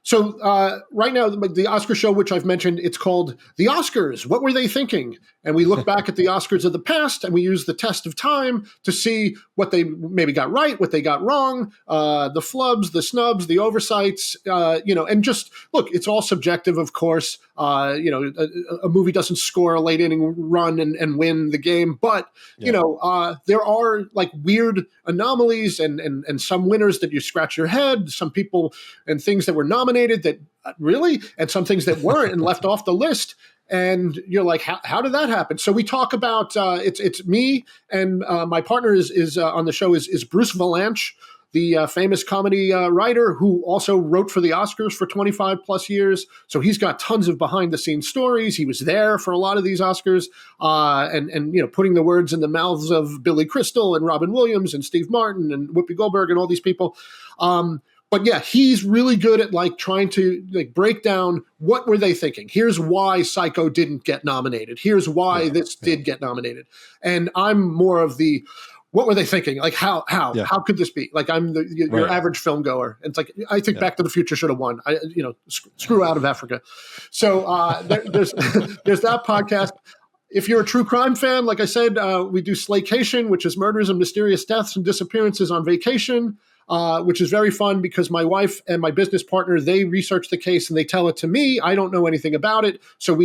So right now, the Oscar show, which I've mentioned, it's called The Oscars. What were they thinking? And we look back at the Oscars of the past and we use the test of time to see what they maybe got right, what they got wrong, the flubs, the snubs, the oversights, you know, and just look, it's all subjective, of course. You know, a movie doesn't score a late inning run and win the game, but you know, there are like weird anomalies and some winners that you scratch your head, some people and things that were nominated that really, and some things that weren't and left off the list. And you're like, how did that happen? So we talk about it's me and my partner is on the show is Bruce Valanche, the famous comedy writer who also wrote for the Oscars for 25 plus years. So he's got tons of behind the scenes stories. He was there for a lot of these Oscars and putting the words in the mouths of Billy Crystal and Robin Williams and Steve Martin and Whoopi Goldberg and all these people. But yeah, he's really good at trying to break down what were they thinking. Here's why Psycho didn't get nominated. Here's why this did get nominated. And I'm more of the, what were they thinking? Like how could this be? Like I'm your average film goer. And it's like, I think Back to the Future should have won. Screw Out of Africa. So there's that podcast. If you're a true crime fan, like I said, we do Slaycation, which is murders and mysterious deaths and disappearances on vacation. Which is very fun because my wife and my business partner, they research the case and they tell it to me. I don't know anything about it. So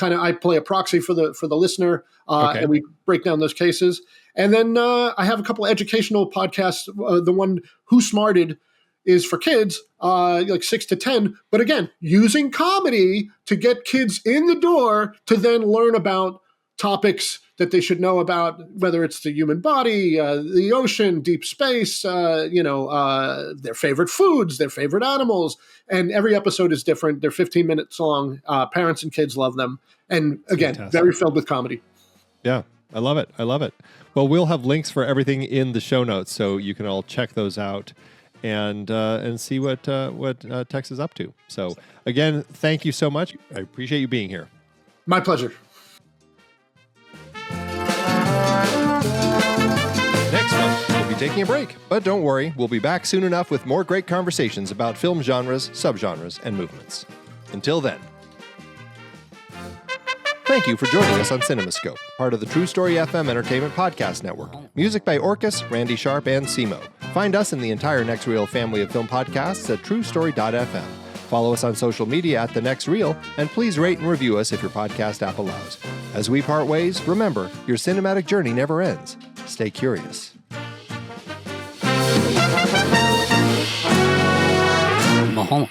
I play a proxy for the listener and we break down those cases. And then I have a couple of educational podcasts. The one Who Smarted is for kids, 6 to 10. But again, using comedy to get kids in the door to then learn about topics that they should know about, whether it's the human body, the ocean, deep space, their favorite foods, their favorite animals. And every episode is different. They're 15 minutes long. Parents and kids love them. And again, fantastic. Very filled with comedy. Yeah, I love it. Well, we'll have links for everything in the show notes, so you can all check those out and see what Tex is up to. So again, thank you so much. I appreciate you being here. My pleasure. Next month, we'll be taking a break, but don't worry, we'll be back soon enough with more great conversations about film genres, subgenres, and movements. Until then, thank you for joining us on CinemaScope, part of the True Story FM Entertainment Podcast Network. Music by Orcus, Randy Sharp, and Simo. Find us and the entire Next Reel family of film podcasts at truestory.fm. Follow us on social media at The Next Reel, and please rate and review us if your podcast app allows. As we part ways, remember, your cinematic journey never ends. Stay curious. Mahoma.